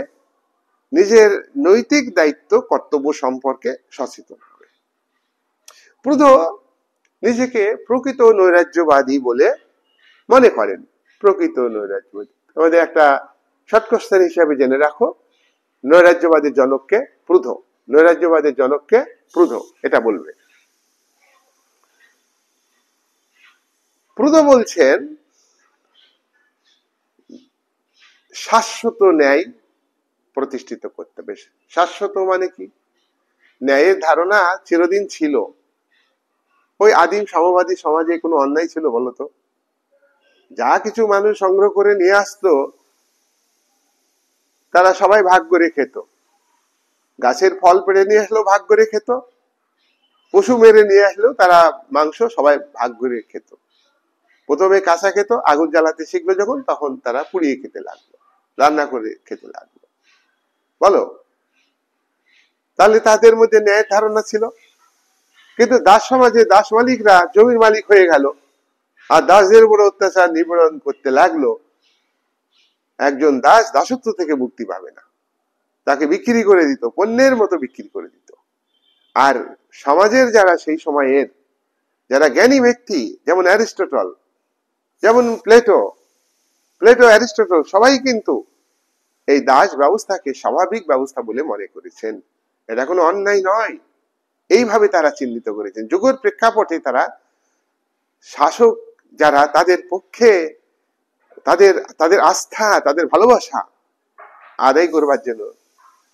নিজের নৈতিক দায়িত্ব কর্তব্য সম্পর্কে সচেতন হবে। প্রুধ নিজেকে প্রকৃত নৈরাজ্যবাদী বলে মনে করেন। প্রকৃত নৈরাজ্যবাদী আমাদের একটা শর্ট কোশ্চেন হিসাবে জেনে রাখো, নৈরাজ্যবাদের জনককে? প্রুধ। নৈরাজ্যবাদের জনককে? প্রুধ। এটা বলবে। প্রুধ বলছেন শাশ্বত ন্যায় প্রতিষ্ঠিত করতে হবে। শাশ্বত মানে কি? ন্যায়ের ধারণা চিরদিন ছিল। ওই আদিম সাম্যবাদী সমাজে কোনো অন্যায় ছিল বলতো? যা কিছু মানুষ সংগ্রহ করে নিয়ে আসতো তারা সবাই ভাগ করে খেত। গাছের ফল পেড়ে নিয়ে আসলেও ভাগ করে খেত, পশু মেরে নিয়ে আসলেও তারা মাংস সবাই ভাগ করে খেত। প্রথমে কাঁচা খেত, আগুন জ্বালাতে শিখলো যখন তখন তারা পুড়িয়ে খেতে লাগলো, রান্না করে খেতে লাগলো। বলো, তাহলে তাদের মধ্যে ন্যায়ের ধারণা ছিল। কিন্তু দাস সমাজে দাস মালিকরা জমির মালিক হয়ে গেল আর দাসদের উপর অত্যাচার নিপীড়ন করতে লাগলো। একজন দাস দাসত্ব থেকে মুক্তি পাবে না, তাকে বিক্রি করে দিত, পণ্যের মতো বিক্রি করে দিত। আর সমাজের যারা সেই সময়ের যারা জ্ঞানী ব্যক্তি, যেমন অ্যারিস্টটল, যেমন প্লেটো, অ্যারিস্টটল, সবাই কিন্তু এই দাস ব্যবস্থাকে স্বাভাবিক ব্যবস্থা বলে মনে করেছেন। এটা কোনো অন্যায় নয়, এইভাবে তারা চিহ্নিত করেছেন। যুগের প্রেক্ষাপটে তারা শাসক যারা, তাদের পক্ষে তাদের আস্থা, তাদের ভালোবাসা আদায় করবার জন্য,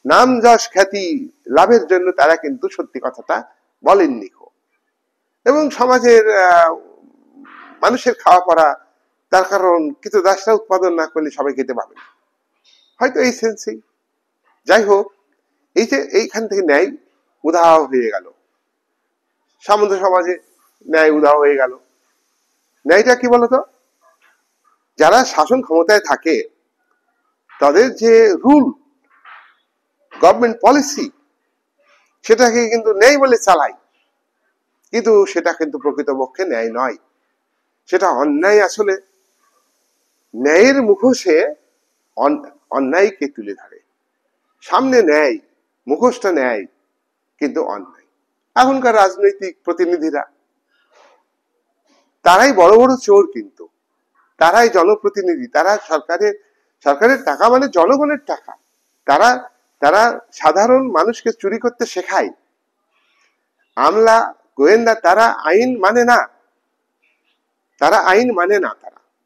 নাম যশ খ্যাতি লাভের জন্য তারা কিন্তু সত্যি কথাটা বলেননি। এবং সমাজের মানুষের খাওয়া পড়া, তার কারণ কিন্তু দাসরা উৎপাদন না করলে সবাই খেতে পাবে না, হয়তো এই সেন্সেই। যাই হোক, এই যে এইখান থেকে ন্যায় উধাও হয়ে গেল, সামন্ত সমাজে ন্যায় উধাও হয়ে গেল। ন্যায়টা কি বলতো? যারা শাসন ক্ষমতায় থাকে তাদের যে রুল, গভর্নমেন্ট পলিসি, সেটাকে কিন্তু ন্যায় বলে চালায়, কিন্তু সেটা কিন্তু প্রকৃতপক্ষে ন্যায় নয়, সেটা অন্যায়। আসলে ন্যায়ের মুখোশে অন্যায়কে তুলে ধরে, সামনে ন্যায়, মুখোশটা ন্যায়, কিন্তু অন্যায়। এখনকার রাজনৈতিক প্রতিনিধিরা তারাই বড় বড় চোর, কিন্তু তারাই জনপ্রতিনিধি, তারা সরকারের টাকা মানে জনগণের টাকা, তারা সাধারণ মানুষকে চুরি করতে শেখায়। আমলা গোয়েন্দা তারা আইন মানে না,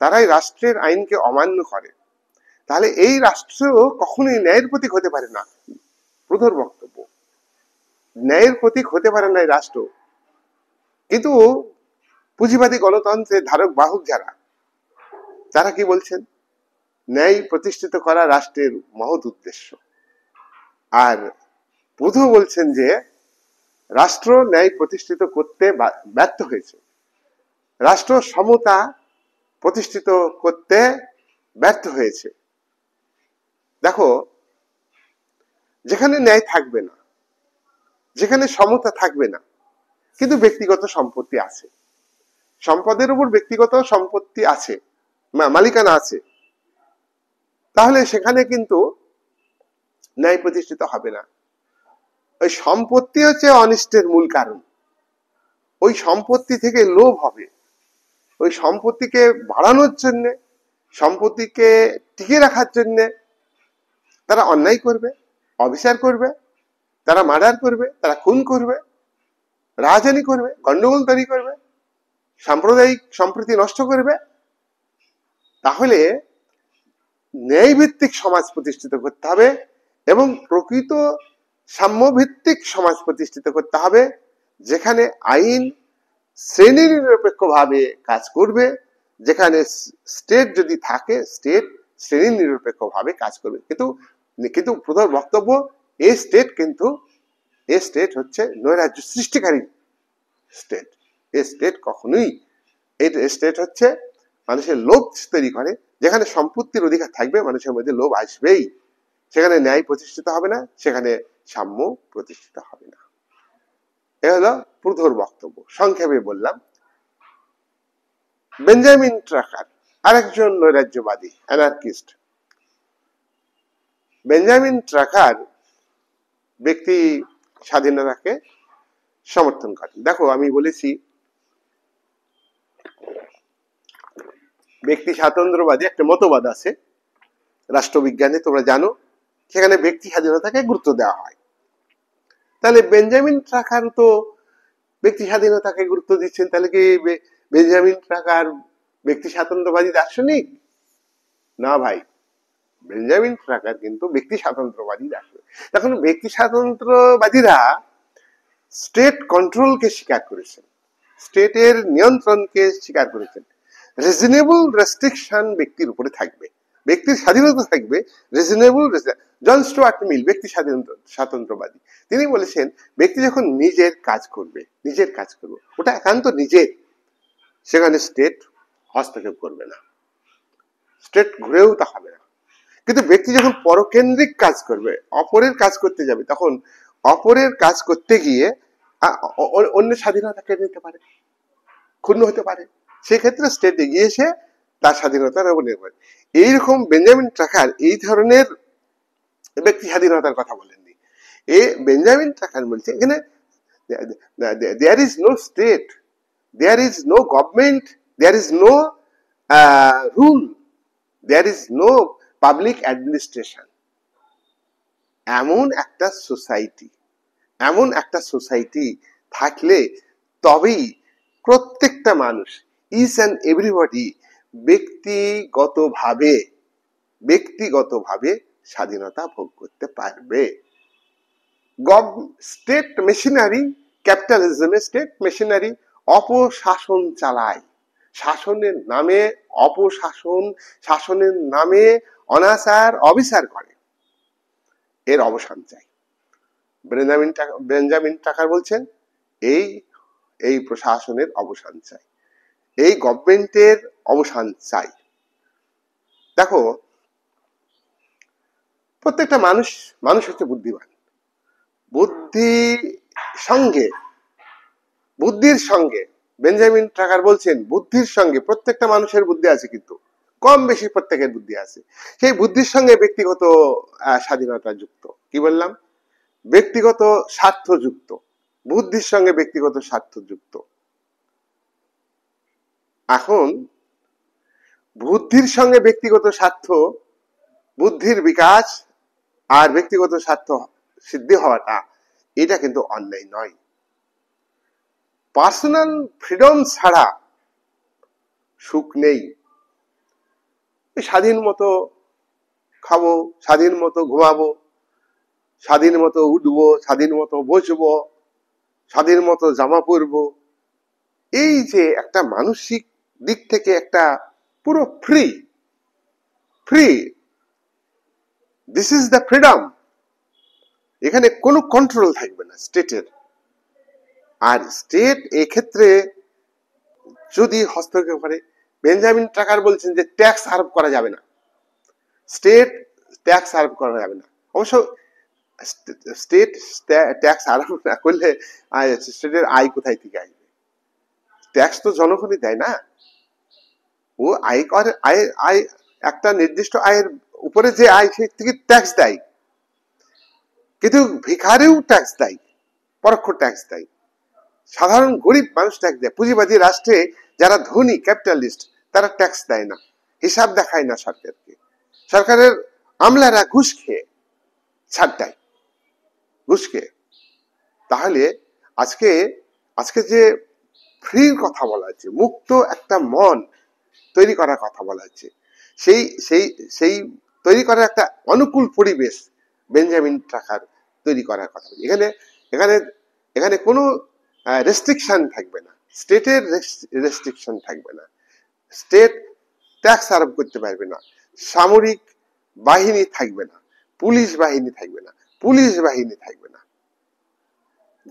তারাই রাষ্ট্রের আইনকে অমান্য করে। তাহলে এই রাষ্ট্র কখনোই ন্যায়ের প্রতীক হতে পারে না। প্রধর বক্তব্য, ন্যায়ের প্রতীক হতে পারে না এই রাষ্ট্র। কিন্তু পুঁজিবাদী গণতন্ত্রের ধারক বাহক যারা, তারা কি বলছেন? ন্যায় প্রতিষ্ঠিত করা রাষ্ট্রের মহৎ উদ্দেশ্য। আর প্রধ বলছেন যে রাষ্ট্র ন্যায় প্রতিষ্ঠিত করতে ব্যর্থ হয়েছে, রাষ্ট্র সমতা প্রতিষ্ঠিত করতে ব্যর্থ হয়েছে। দেখো, যেখানে ন্যায় থাকবে না, যেখানে সমতা থাকবে না, কিন্তু ব্যক্তিগত সম্পত্তি আছে, সম্পদের উপর ব্যক্তিগত সম্পত্তি আছে, মালিকানা আছে, তাহলে সেখানে কিন্তু ন্যায় প্রতিষ্ঠিত হবে না। ওই সম্পত্তি হচ্ছে অনিষ্টের মূল কারণ। ওই সম্পত্তি থেকে লোভ হবে, ওই সম্পত্তিকে বাড়ানোর জন্য, সম্পত্তিকে টিকে রাখার জন্য তারা অন্যায় করবে, অবিচার করবে, তারা মার্ডার করবে, তারা খুন করবে, রাজধানী করবে, গন্ডগোল তৈরি করবে, সাম্প্রদায়িক সম্প্রীতি নষ্ট করবে। তাহলে ন্যায়ভিত্তিক সমাজ প্রতিষ্ঠিত করতে হবে এবং প্রকৃত সাম্যভিত্তিক সমাজ প্রতিষ্ঠিত করতে হবে, যেখানে আইন শ্রেণী নিরপেক্ষভাবে কাজ করবে, যেখানে স্টেট যদি থাকে, স্টেট শ্রেণী নিরপেক্ষভাবে কাজ করবে। কিন্তু প্রধান বক্তব্য, এই স্টেট হচ্ছে নৈরাজ্য সৃষ্টিকারী স্টেট। এই স্টেট কখনোই, এই স্টেট হচ্ছে মানুষের লোভ তৈরি করে। যেখানে সম্পত্তির অধিকার থাকবে, মানুষের মধ্যে লোভ আসবেই, সেখানে ন্যায় প্রতিষ্ঠিত হবে না, সেখানে সাম্য প্রতিষ্ঠিত হবে না। এ হলো প্রথম বক্তব্য, সংক্ষেপে বললাম। বেঞ্জামিন ট্রাকার আরেকজন নৈরাজ্যবাদী, অ্যানার্কিস্ট। বেঞ্জামিন ট্রাকার ব্যক্তি স্বাধীনতাকে সমর্থন করেন। দেখো, আমি বলেছি ব্যক্তি স্বাতন্ত্র্যবাদী একটা মতবাদ আছে রাষ্ট্রবিজ্ঞানে, তোমরা জানো, সেখানে ব্যক্তি স্বাধীনতাকে গুরুত্ব দেওয়া হয়। তাহলে বেঞ্জামিন ট্রাকার তো ব্যক্তি স্বাধীনতাকে গুরুত্ব দিচ্ছেন, তাহলে কি বেঞ্জামিন ট্রাকার ব্যক্তি স্বাতন্ত্র্যবাদী দার্শনিক? না ভাই, বেঞ্জামিন ট্রাকার কিন্তু ব্যক্তি স্বাতন্ত্র্যবাদী দার্শনিক। তখন ব্যক্তি স্বাতন্ত্র্যবাদীরা স্টেট কন্ট্রোলকে স্বীকার করেছেন, স্টেটের নিয়ন্ত্রণকে স্বীকার করেছেন। রিজনেবল রেস্ট্রিকশন ব্যক্তির উপরে থাকবে, ব্যক্তির স্বাধীনতা থাকবে, রিজনেবল। জন স্টুয়ার্ট মিল ব্যক্তি স্বাতন্ত্র্যবাদী, তিনি বলেছেন ব্যক্তি যখন নিজের কাজ করবে, ওটা একান্ত নিজের, সেখানে স্টেট হস্তক্ষেপ করবে না, স্টেট ঘুরেও তা হবে না। কিন্তু ব্যক্তি যখন পরকেন্দ্রিক কাজ করবে, অপরের কাজ করতে যাবে, তখন অপরের কাজ করতে গিয়ে অন্য স্বাধীনতা কেড়ে নিতে পারে, ক্ষুণ্ণ হতে পারে, সেক্ষেত্রে স্টেট এগিয়ে এসে তার স্বাধীনতার উপর নির্ভর। এইরকম বেঞ্জামিন ট্রাকার এই ধরনের ব্যক্তি স্বাধীনতার কথা বলেননি। বেঞ্জামিন ট্রাকার বলছে এখানে there is no state, there is no government, there is no rule, there is no public administration। এমন একটা সোসাইটি থাকলে তবেই প্রত্যেকটা মানুষ, ইচ অ্যান্ড এভরিবডি ব্যক্তিগতভাবে স্বাধীনতা ভোগ করতে পারবে। স্টেট মেশিনারি, ক্যাপিটালিজমে স্টেট মেশিনারি অপশাসন চালায়, শাসনের নামে অপশাসন, শাসনের নামে অনাচার অবিচার করে। এর অবসান চাই। বেঞ্জামিন ট্রাকার বলছেন এই প্রশাসনের অবসান চাই, এই গভর্নমেন্টের অবসান চাই। দেখো, প্রত্যেকটা মানুষ হচ্ছে বুদ্ধিমান। বুদ্ধির সঙ্গে বেঞ্জামিন ট্রাকার বলছেন বুদ্ধির সঙ্গে প্রত্যেকটা মানুষের বুদ্ধি আছে, কিন্তু কম বেশি প্রত্যেকের বুদ্ধি আছে। সেই বুদ্ধির সঙ্গে ব্যক্তিগত স্বাধীনতা যুক্ত। কি বললাম? ব্যক্তিগত স্বার্থ যুক্ত, বুদ্ধির সঙ্গে ব্যক্তিগত স্বার্থ যুক্ত। এখন বুদ্ধির সঙ্গে ব্যক্তিগত স্বার্থ, বুদ্ধির বিকাশ আর ব্যক্তিগত স্বার্থ সিদ্ধি হওয়াটা, এটা কিন্তু অন্যায় নয়। পার্সোনাল ফ্রিডম ছাড়া সুখ নেই। স্বাধীন মতো খাবো, স্বাধীন মতো ঘুমাবো, স্বাধীন মতো উঠবো, স্বাধীন মতো বসবো, স্বাধীন মতো জামা পরবো, এই যে একটা মানসিক দিক থেকে একটা পুরো free, this is the freedom. এখানে কোনো কন্ট্রোল থাকবে না স্টেটের, আর স্টেট এক্ষেত্রে যদি হস্তক্ষেপ করে, বেঞ্জামিন টাকার বলছেন যে ট্যাক্স আরোপ করা যাবে না, স্টেট ট্যাক্স আরোপ করা যাবে না। অবশ্য স্টেট ট্যাক্স আরোপ না করলে স্টেটের আয় কোথায় থেকে আসবে? ট্যাক্স তো জনগণই দেয় না, ও আয় করে, আয় একটা নির্দিষ্ট আয়ের উপরে যে আয় সেই থেকে ট্যাক্স দেয়, কিন্তু ভিখারিও ট্যাক্স দেয়, পরোক্ষ ট্যাক্স দেয়। সাধারণ গরিব মানুষ ট্যাক্স দেয়। পুঁজিবাদী রাষ্ট্রে যারা ধনী ক্যাপিটালিস্ট তারা ট্যাক্স দেয় না, হিসাব দেখায় না সরকারকে। সরকারের আমলারা ঘুষ খেয়ে ছাড় দেয়, ঘুষ খেয়ে। তাহলে আজকে আজকে যে ফ্রির কথা বলা হচ্ছে, মুক্ত একটা মন তৈরি করার কথা বলা হচ্ছে, সেই সেই সেই তৈরি করার একটা অনুকূল পরিবেশ বেঞ্জামিন টাকার তৈরি করার কথা। এখানে এখানে এখানে কোনো রেস্ট্রিকশন থাকবে না, স্টেটের রেস্ট্রিকশন থাকবে না, স্টেট ট্যাক্স আরোপ করতে পারবে না, সামরিক বাহিনী থাকবে না, পুলিশ বাহিনী থাকবে না, পুলিশ বাহিনী থাকবে না,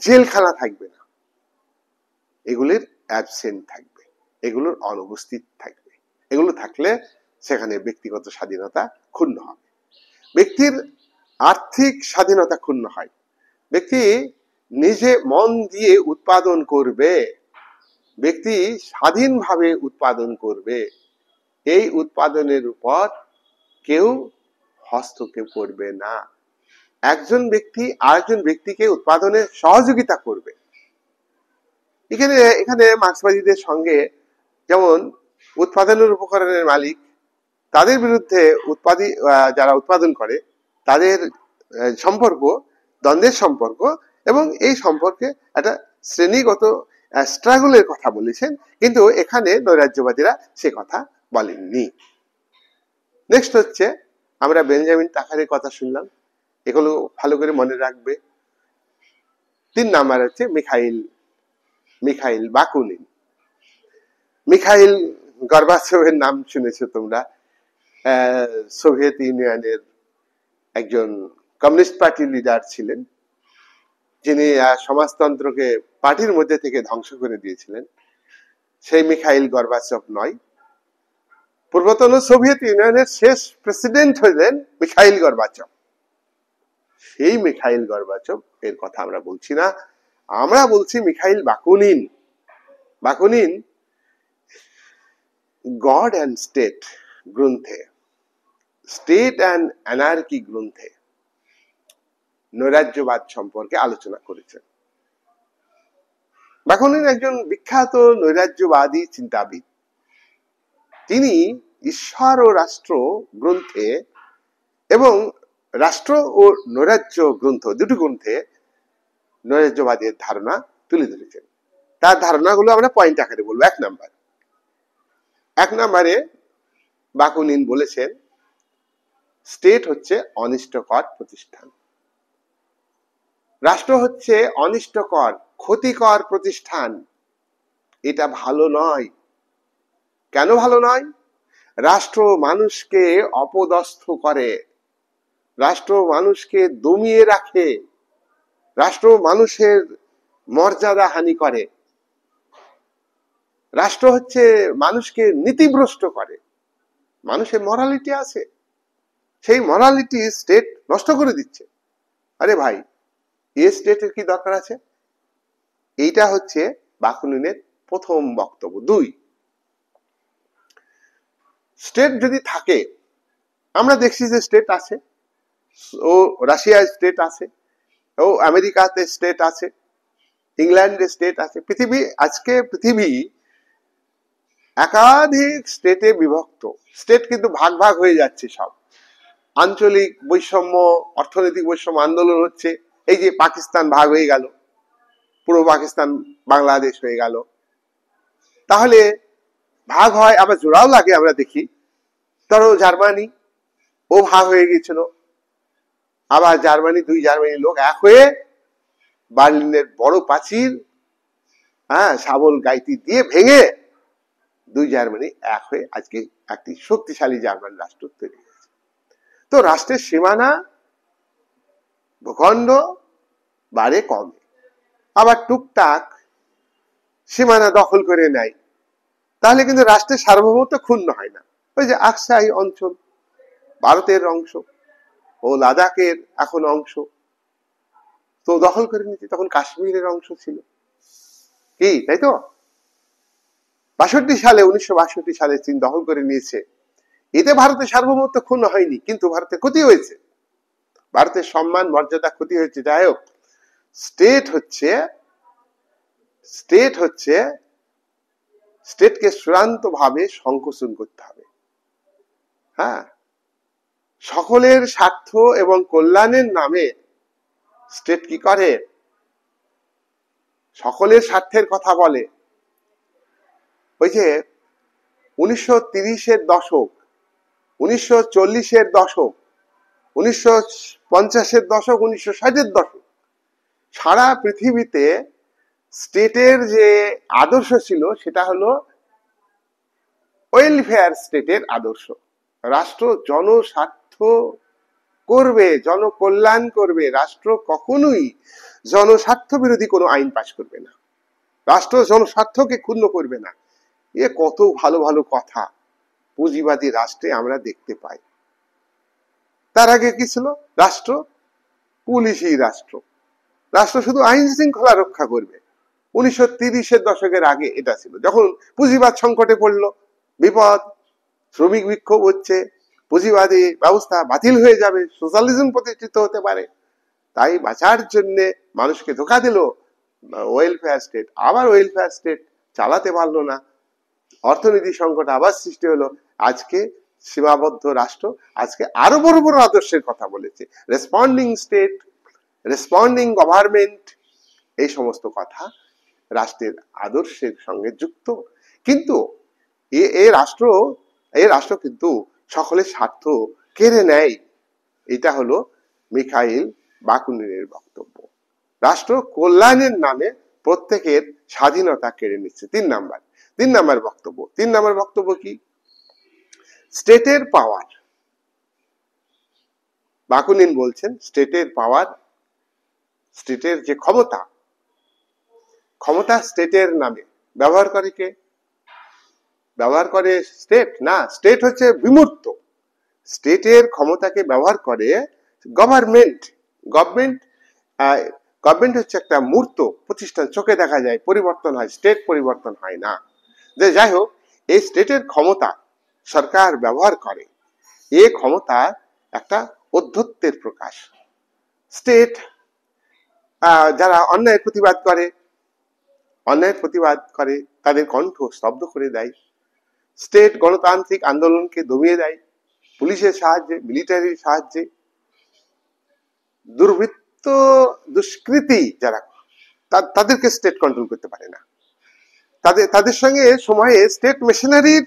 জেলখানা থাকবে না, এগুলির অ্যাবসেন্ট থাকবে, এগুলোর অনুপস্থিত থাকবে। এগুলো থাকলে সেখানে ব্যক্তিগত স্বাধীনতা ক্ষুণ্ণ হবে, ব্যক্তির আর্থিক স্বাধীনতা ক্ষুণ্ণ হয়। ব্যক্তি নিজে মন দিয়ে উৎপাদন করবে, ব্যক্তি স্বাধীনভাবে উৎপাদন করবে, এই উৎপাদনের উপর কেউ হস্তক্ষেপ করবে না। একজন ব্যক্তি আরেকজন ব্যক্তিকে উৎপাদনে সহযোগিতা করবে। এখানে এখানে মার্ক্সবাদীদের সঙ্গে যেমন উৎপাদনের উপকরণের মালিক, তাদের বিরুদ্ধে যারা উৎপাদন করে তাদের সম্পর্ক, দ্বন্দ্বের সম্পর্ক, এবং এই সম্পর্কে একটা শ্রেণীগত স্ট্রাগলের কথা বলেছেন, কিন্তু এখানে নৈরাজ্যবাদীরা সে কথা বলেননি। নেক্সট হচ্ছে, আমরা বেঞ্জামিন টাকারের কথা শুনলাম, এগুলো ভালো করে মনে রাখবে। 3 নাম্বার হচ্ছে মিখাইল বাকুনিন। মিখাইল গর্বাচভের নাম শুনেছো তোমরা, সোভিয়েত ইউনিয়নের একজন কমিউনিস্ট পার্টির লিডার ছিলেন, যিনি সমাজতন্ত্রকে পার্টির মধ্যে থেকে ধ্বংস করে দিয়েছিলেন। সেই মিখাইল গর্বাচভ নয়, পূর্বতন সোভিয়েত ইউনিয়নের শেষ প্রেসিডেন্ট হলেন মিখাইল গর্বাচভ। সেই মিখাইল গর্বাচভ এর কথা আমরা বলছি না, আমরা বলছি Mikhail Bakunin. Bakunin god and state গ্রন্থে, স্টেট অ্যান্ড অ্যানার্কি গ্রন্থে নৈরাজ্যবাদ সম্পর্কে আলোচনা করেছেন। বাকুনিন একজন বিখ্যাত নৈরাজ্যবাদী চিন্তাবিদ। তিনি ঈশ্বর ও রাষ্ট্র গ্রন্থে এবং রাষ্ট্র ও নৈরাজ্য গ্রন্থ, দুটো গ্রন্থে নৈরাজ্যবাদের ধারণা তুলে ধরেছেন। তার ধারণাগুলো আমরা পয়েন্ট আকারে বলবো। 1 নম্বরে বাকুনিন বলেছেন, স্টেট হচ্ছে অনিষ্টকর প্রতিষ্ঠান, রাষ্ট্র হচ্ছে অনিষ্টকর, ক্ষতিকর প্রতিষ্ঠান। এটা ভালো নয়। কেন ভালো নয়? রাষ্ট্র মানুষকে অপদস্থ করে, রাষ্ট্র মানুষকে দমিয়ে রাখে, রাষ্ট্র মানুষের মর্যাদা হানি করে, রাষ্ট্র হচ্ছে মানুষকে নীতিভ্রষ্ট করে। মানুষের মরালিটি আছে, সেই মরালিটি স্টেট নষ্ট করে দিচ্ছে। আরে ভাই, এই স্টেটের কি দরকার আছে? এইটা হচ্ছে বাকুনিনের প্রথম বক্তব্য। 2, স্টেট যদি থাকে, আমরা দেখছি যে স্টেট আছে, ও রাশিয়ায় স্টেট আছে, ও আমেরিকাতে স্টেট আছে, ইংল্যান্ডে স্টেট আছে। পৃথিবী একাধিক স্টেটে বিভক্ত। স্টেট কিন্তু ভাগ ভাগ হয়ে যাচ্ছে সব। আঞ্চলিক বৈষম্য, অর্থনৈতিক বৈষম্য আন্দোলন হচ্ছে। এই যে পাকিস্তান ভাগ হয়ে গেল, পুরো পাকিস্তান বাংলাদেশ হয়ে গেল। তাহলে ভাগ হয়, আবার জোড়াও লাগে। আমরা দেখি, ধরো জার্মানি, ও ভাগ হয়ে গেছিল, আবার দুই জার্মানির লোক এক হয়ে বার্লিনের বড় প্রাচীর শাবল গাইতি দিয়ে ভেঙে 2 জার্মানি এক হয়ে আজকে একটি শক্তিশালী জার্মান রাষ্ট্র তৈরি হয়েছে। তো রাষ্ট্রের সীমানা, ভূখণ্ড বাড়ে কমে, আবার টুকটাক সীমানা দখল করে নেয়, তাহলে কিন্তু রাষ্ট্রের সার্বভৌমত্ব ক্ষুণ্ণ হয় না। ওই যে আকসাই অঞ্চল ভারতের অংশ, ও লাদাখের এখন অংশ, তো দখল করে নিচ্ছে, তখন কাশ্মীরের অংশ ছিল, কি তাই তো? 1962 সালে চীন দখল করে নিয়েছে, এতে ভারতের সার্বভৌমত্ব ক্ষুণ্ণ হয়নি, কিন্তু ভারতের ক্ষতি হয়েছে, ভারতের সম্মান মর্যাদা ক্ষতি হয়েছে। যাই হোক, স্টেট হচ্ছে স্টেটকে চূড়ান্ত ভাবে সংকোচন করতে হবে। হ্যাঁ, সকলের স্বার্থ এবং কল্যাণের নামে স্টেট কি করে? সকলের স্বার্থের কথা বলে। ওই যে 1930-এর দশক, 1940-এর দশক, 1950-এর দশক, 1960-এর দশক, সারা পৃথিবীতে স্টেটের যে আদর্শ ছিল সেটা হলো ওয়েলফেয়ার স্টেটের আদর্শ। রাষ্ট্র জনস্বার্থ করবে, জনকল্যাণ করবে, রাষ্ট্র কখনোই জনস্বার্থ বিরোধী কোনো আইন পাশ করবে না, রাষ্ট্র জনস্বার্থকে ক্ষুণ্ণ করবে না। এ কত ভালো ভালো কথা পুঁজিবাদী রাষ্ট্রে আমরা দেখতে পাই। তার আগে কি ছিল? রাষ্ট্র পুলিশি রাষ্ট্র, রাষ্ট্র শুধু আইন শৃঙ্খলা রক্ষা করবে। 1930-এর দশকের আগে এটা ছিল। যখন পুঁজিবাদ সংকটে পড়লো, বিপদ, শ্রমিক বিক্ষোভ হচ্ছে, পুঁজিবাদী ব্যবস্থা বাতিল হয়ে যাবে, সোশ্যালিজম প্রতিষ্ঠিত হতে পারে, তাই বাঁচার জন্য মানুষকে ধোঁকা দিল ওয়েলফেয়ার স্টেট। আবার ওয়েলফেয়ার স্টেট চালাতে পারলো না, অর্থনীতি সংকট আবার সৃষ্টি হলো। আজকে সীমাবদ্ধ রাষ্ট্র আজকে আরো বড় বড় আদর্শের কথা বলেছে, রেসপন্ডিং স্টেট, রেসপন্ডিং গভর্নমেন্ট, এই সমস্ত কথা রাষ্ট্রের আদর্শের সঙ্গে যুক্ত। কিন্তু এই রাষ্ট্র কিন্তু সকলের স্বার্থ কেড়ে নেয়। এটা হলো মিখাইল বাকুনিনের বক্তব্য। রাষ্ট্র কল্যাণের নামে প্রত্যেকের স্বাধীনতা কেড়ে নিচ্ছে। 3 নাম্বার বক্তব্য কি? স্টেটের পাওয়ার। বাকুনিন বলছেন স্টেটের পাওয়ার, স্টেটের যে ক্ষমতা স্টেটের নামে ব্যবহার করে কে? ব্যবহার করে স্টেট না, স্টেট হচ্ছে বিমূর্ত। স্টেটের ক্ষমতাকে ব্যবহার করে গভর্নমেন্ট। গভর্নমেন্ট হচ্ছে একটা মূর্ত প্রতিষ্ঠান, চোখে দেখা যায়, পরিবর্তন হয়, স্টেট পরিবর্তন হয় না। যে যাই হোক, এই স্টেটের ক্ষমতা সরকার ব্যবহার করে, এই ক্ষমতা একটা অধ্যত্বের প্রকাশ। স্টেট যারা অন্যায়ের প্রতিবাদ করে তাদের কণ্ঠ স্তব্ধ করে দেয়। স্টেট গণতান্ত্রিক আন্দোলনকে দমিয়ে দেয় পুলিশের সাহায্যে, মিলিটারির সাহায্যে। দুর্বৃত্ত দুষ্কৃতী যারা, তাদেরকে স্টেট কন্ট্রোল করতে পারে না। তাদের সঙ্গে সময়ে স্টেট মেশিনারির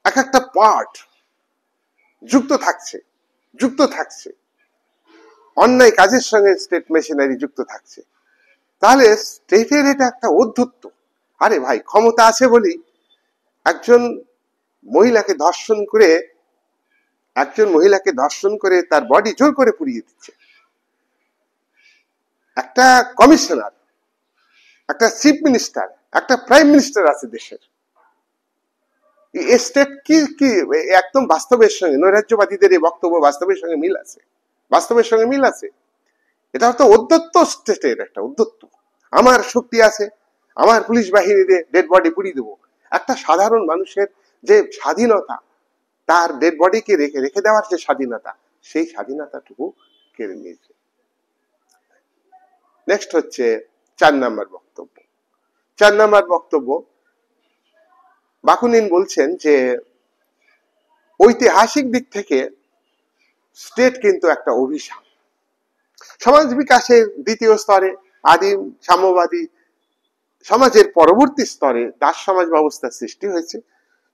এক একটা পার্ট যুক্ত থাকছে, অন্যায় কাজের সঙ্গে স্টেট মেশিনারি যুক্ত থাকছে। তাহলে স্টেটের এটা একটা অধ্যত্ব। আরে ভাই, ক্ষমতা আছে বলি একজন মহিলাকে ধর্ষণ করে তার বডি জোর করে পুড়িয়ে দিচ্ছে একটা কমিশনার, একটা চিফ মিনিস্টার, একটা প্রাইম মিনিস্টার আছে দেশের। স্টেট কি একদম বাস্তবের সঙ্গে, নৈরাজ্যবাদীদের এই বক্তব্য বাস্তবের সঙ্গে মিল আছে। এটা তো অধ্যত্ত, স্টেটের একটা অধ্যত্ত। আমার শক্তি আছে, আমার পুলিশ বাহিনীতে ডেড বডি পুড়িয়ে দেবো। একটা সাধারণ মানুষের যে স্বাধীনতা, তার ডেড বডিকে রেখে দেওয়ার যে স্বাধীনতা, সেই স্বাধীনতাটুকু কেড়ে নিয়েছে। নেক্সট হচ্ছে 4 নাম্বার বক্তব্য। বাকুনিন বলছেন যে ঐতিহাসিক দিক থেকে স্টেট কিন্তু একটা অভিশাপ। সমাজ বিকাশের দ্বিতীয় স্তরে, আদিম সাম্যবাদী সমাজের পরবর্তী স্তরে দাস সমাজ ব্যবস্থার সৃষ্টি হয়েছে,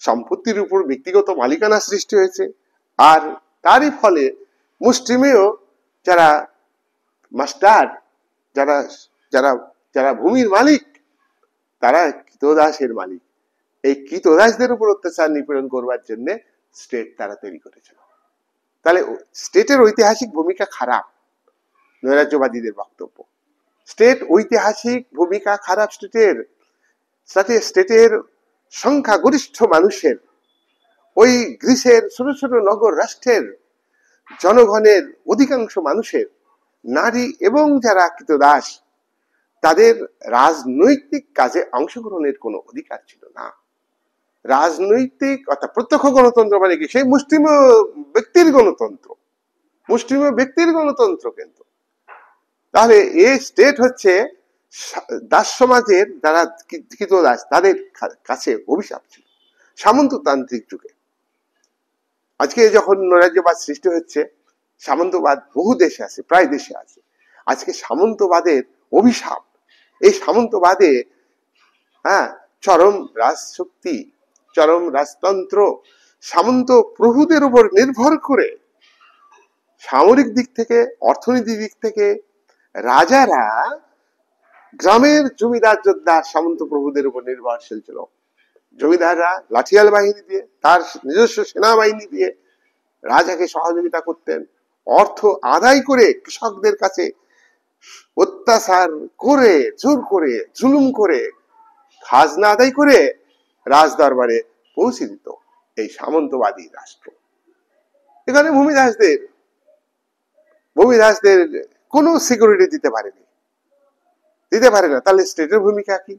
সম্পত্তির উপর ব্যক্তিগত মালিকানা সৃষ্টি হয়েছে, আর তারই ফলে মুষ্টিমেয় যারা মাস্টার, যারা ভূমির মালিক, তারা কৃতদাসের মালিক। এই কৃতদাসদের উপর অত্যাচার নিপীড়ন করবার জন্য স্টেট তারা তৈরি করেছিল। তাহলে স্টেটের ঐতিহাসিক ভূমিকা খারাপ, নৈরাজ্যবাদীদের বক্তব্য। স্টেট ঐতিহাসিক ভূমিকা খারাপ স্টেটের সাথে স্টেটের সংখ্যাগরিষ্ঠ মানুষের, ওই গ্রিসের ছোট ছোট নগর রাষ্ট্রের জনগণের অধিকাংশ মানুষের, নারী এবং যারা কৃতদাস, তাদের রাজনৈতিক কাজে অংশগ্রহণের কোনো অধিকার ছিল না। রাজনৈতিক অর্থাৎ প্রত্যক্ষ গণতন্ত্র মানে কি? সেই মুষ্টিমেয় ব্যক্তির গণতন্ত্র, মুষ্টিমেয় ব্যক্তির গণতন্ত্র। কিন্তু তাহলে এই স্টেট হচ্ছে দাস সমাজের যারা কৃতদাস তাদের কাছে অভিশাপ ছিল সামন্ততান্ত্রিক যুগে। আজকে যখন নৈরাজ্যবাদ সৃষ্টি হচ্ছে, সামন্তবাদ বহু দেশে আছে, প্রায় দেশে আছে। আজকে সামন্তবাদের অভিশাপ, এই সামন্তবাদে চরম রাজশক্তি, চরম রাজতন্ত্র, সামন্ত প্রভুদের উপর নির্ভর করে সামরিক দিক থেকে, অর্থনৈতিক দিক থেকে রাজারা গ্রামের জমিদার যোদ্ধা সামন্ত প্রভুদের উপর নির্ভরশীল ছিল। জমিদাররা লাঠিয়াল বাহিনী দিয়ে, তার নিজস্ব সেনাবাহিনী দিয়ে রাজাকে সহযোগিতা করতেন। অর্থ আদায় করে কৃষকদের কাছে অত্যাচার করে, জোর করে, জুলুম করে, খাজনা আদায় করে রাজ দরবারে পৌঁছে দিত এই সামন্তবাদী রাষ্ট্র। এখানে ভূমিদাসদের কোনো সিকিউরিটি দিতে পারে না। তাহলে স্টেটের ভূমিকা কি?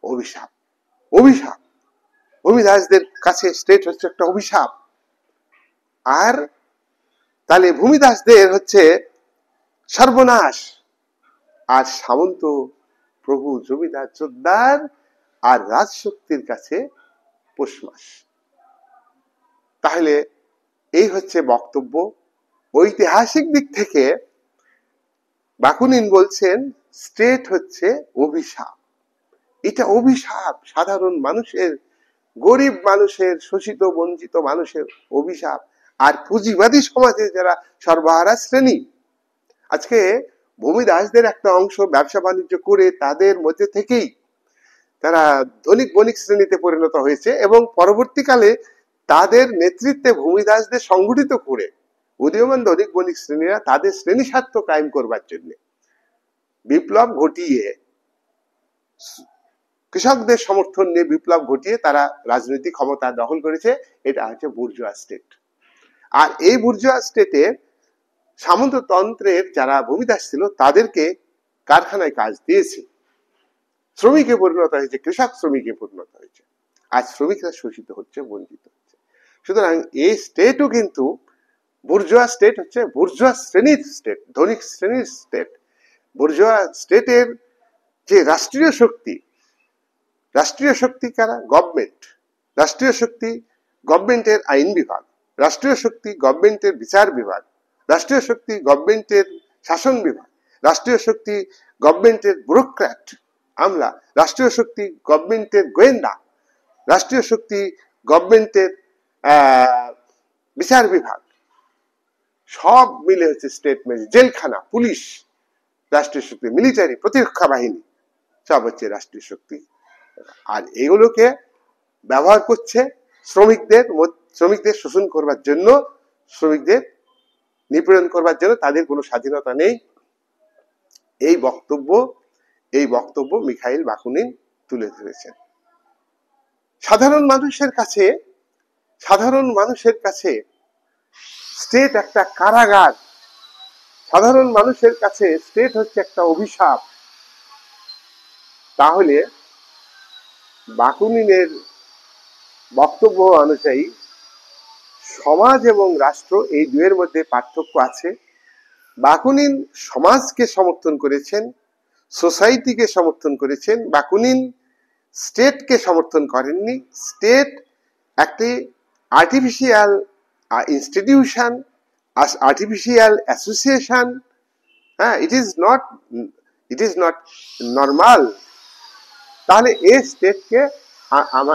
অভিশাপ। ভূমিদাসদের কাছে স্টেট হচ্ছে একটা অভিশাপ। আর তাহলে ভূমিদাসদের হচ্ছে সর্বনাশ, আর সামন্ত প্রভু, জমিদার যোদ্ধার আর রাজশক্তির কাছে পৌষমাস। তাহলে এই হচ্ছে বক্তব্য। ঐতিহাসিক দিক থেকে বাকুনিন বলছেন স্টেট হচ্ছে অভিশাপ। এটা অভিশাপ, সাধারণ মানুষের, গরিব মানুষের, শোষিত বঞ্চিত মানুষের অভিশাপ। আর পুঁজিবাদী সমাজে যারা সর্বহারা শ্রেণী, আজকে ভূমিদাসদের একটা অংশ ব্যবসা বাণিজ্য করে তাদের মধ্যে থেকেই তারা ধনিক বণিক শ্রেণীতে পরিণত হয়েছে, এবং পরবর্তীকালে তাদের নেতৃত্বে ভূমিদাসদের সংগঠিত করে উদীয়মান ধনিক বণিক শ্রেণীরা তাদের শ্রেণী স্বার্থ কায়েম করবার জন্য বিপ্লব ঘটিয়ে, কৃষকদের সমর্থন নিয়ে বিপ্লব ঘটিয়ে তারা রাজনৈতিক ক্ষমতা দখল করেছে। এটা হচ্ছে বুর্জোয়া স্টেট। আর এই বুর্জোয়া স্টেটের সামন্ততন্ত্রের যারা ভূমিদাস ছিল তাদেরকে কারখানায় কাজ দিয়েছে, শ্রমিকে পরিণত হয়েছে, কৃষক শ্রমিকে পরিণত হয়েছে। আজ শ্রমিকরা শোষিত হচ্ছে, বঞ্চিত হচ্ছে। সুতরাং এই স্টেটও কিন্তু বুর্জোয়া স্টেট হচ্ছে বুর্জোয়া শ্রেণীর স্টেট, ধনিক শ্রেণীর স্টেট। বুর্জোয়া স্টেটের যে রাষ্ট্রীয় শক্তি কারা? গভর্নমেন্ট। রাষ্ট্রীয় শক্তি গভর্নমেন্টের আইন বিভাগ, রাষ্ট্রীয় শক্তি গভর্নমেন্টের বিচার বিভাগ, রাষ্ট্রীয় শক্তি গভর্নমেন্টের শাসন বিভাগ, রাষ্ট্রীয় শক্তি গভর্নমেন্টের ব্যুরোক্র্যাট আমলা, রাষ্ট্রীয় শক্তি গভর্নমেন্টের গোয়েন্দা, রাষ্ট্রীয় শক্তি গভর্নমেন্টের বিচার বিভাগ, সব মিলে হচ্ছে স্টেট ম্যাজিস্ট্রেট, জেলখানা, পুলিশ, রাষ্ট্রীয় শক্তি, মিলিটারি, প্রতিরক্ষা বাহিনী, সব হচ্ছে রাষ্ট্রীয় শক্তি। আর এগুলোকে ব্যবহার করছে শ্রমিকদের শোষণ করবার জন্য, শ্রমিকদের নিপীড়ন করবার জন্য। তাদের কোনো স্বাধীনতা নেই। এই বক্তব্য মিখাইল বাকুনিন তুলে ধরেছেন। সাধারণ মানুষের কাছে স্টেট একটা কারাগার, সাধারণ মানুষের কাছে স্টেট হচ্ছে একটা অভিশাপ। তাহলে বাকুনিনের বক্তব্য অনুযায়ী সমাজ এবং রাষ্ট্র এই দুয়ের মধ্যে পার্থক্য আছে। বাকুনিন সমাজকে সমর্থন করেছেন, সোসাইটিকে সমর্থন করেছেন। বাকুনিন স্টেটকে সমর্থন করেননি। স্টেট একটি artificial institution, artificial association. It is not normal. তাহলে এই স্টেটকে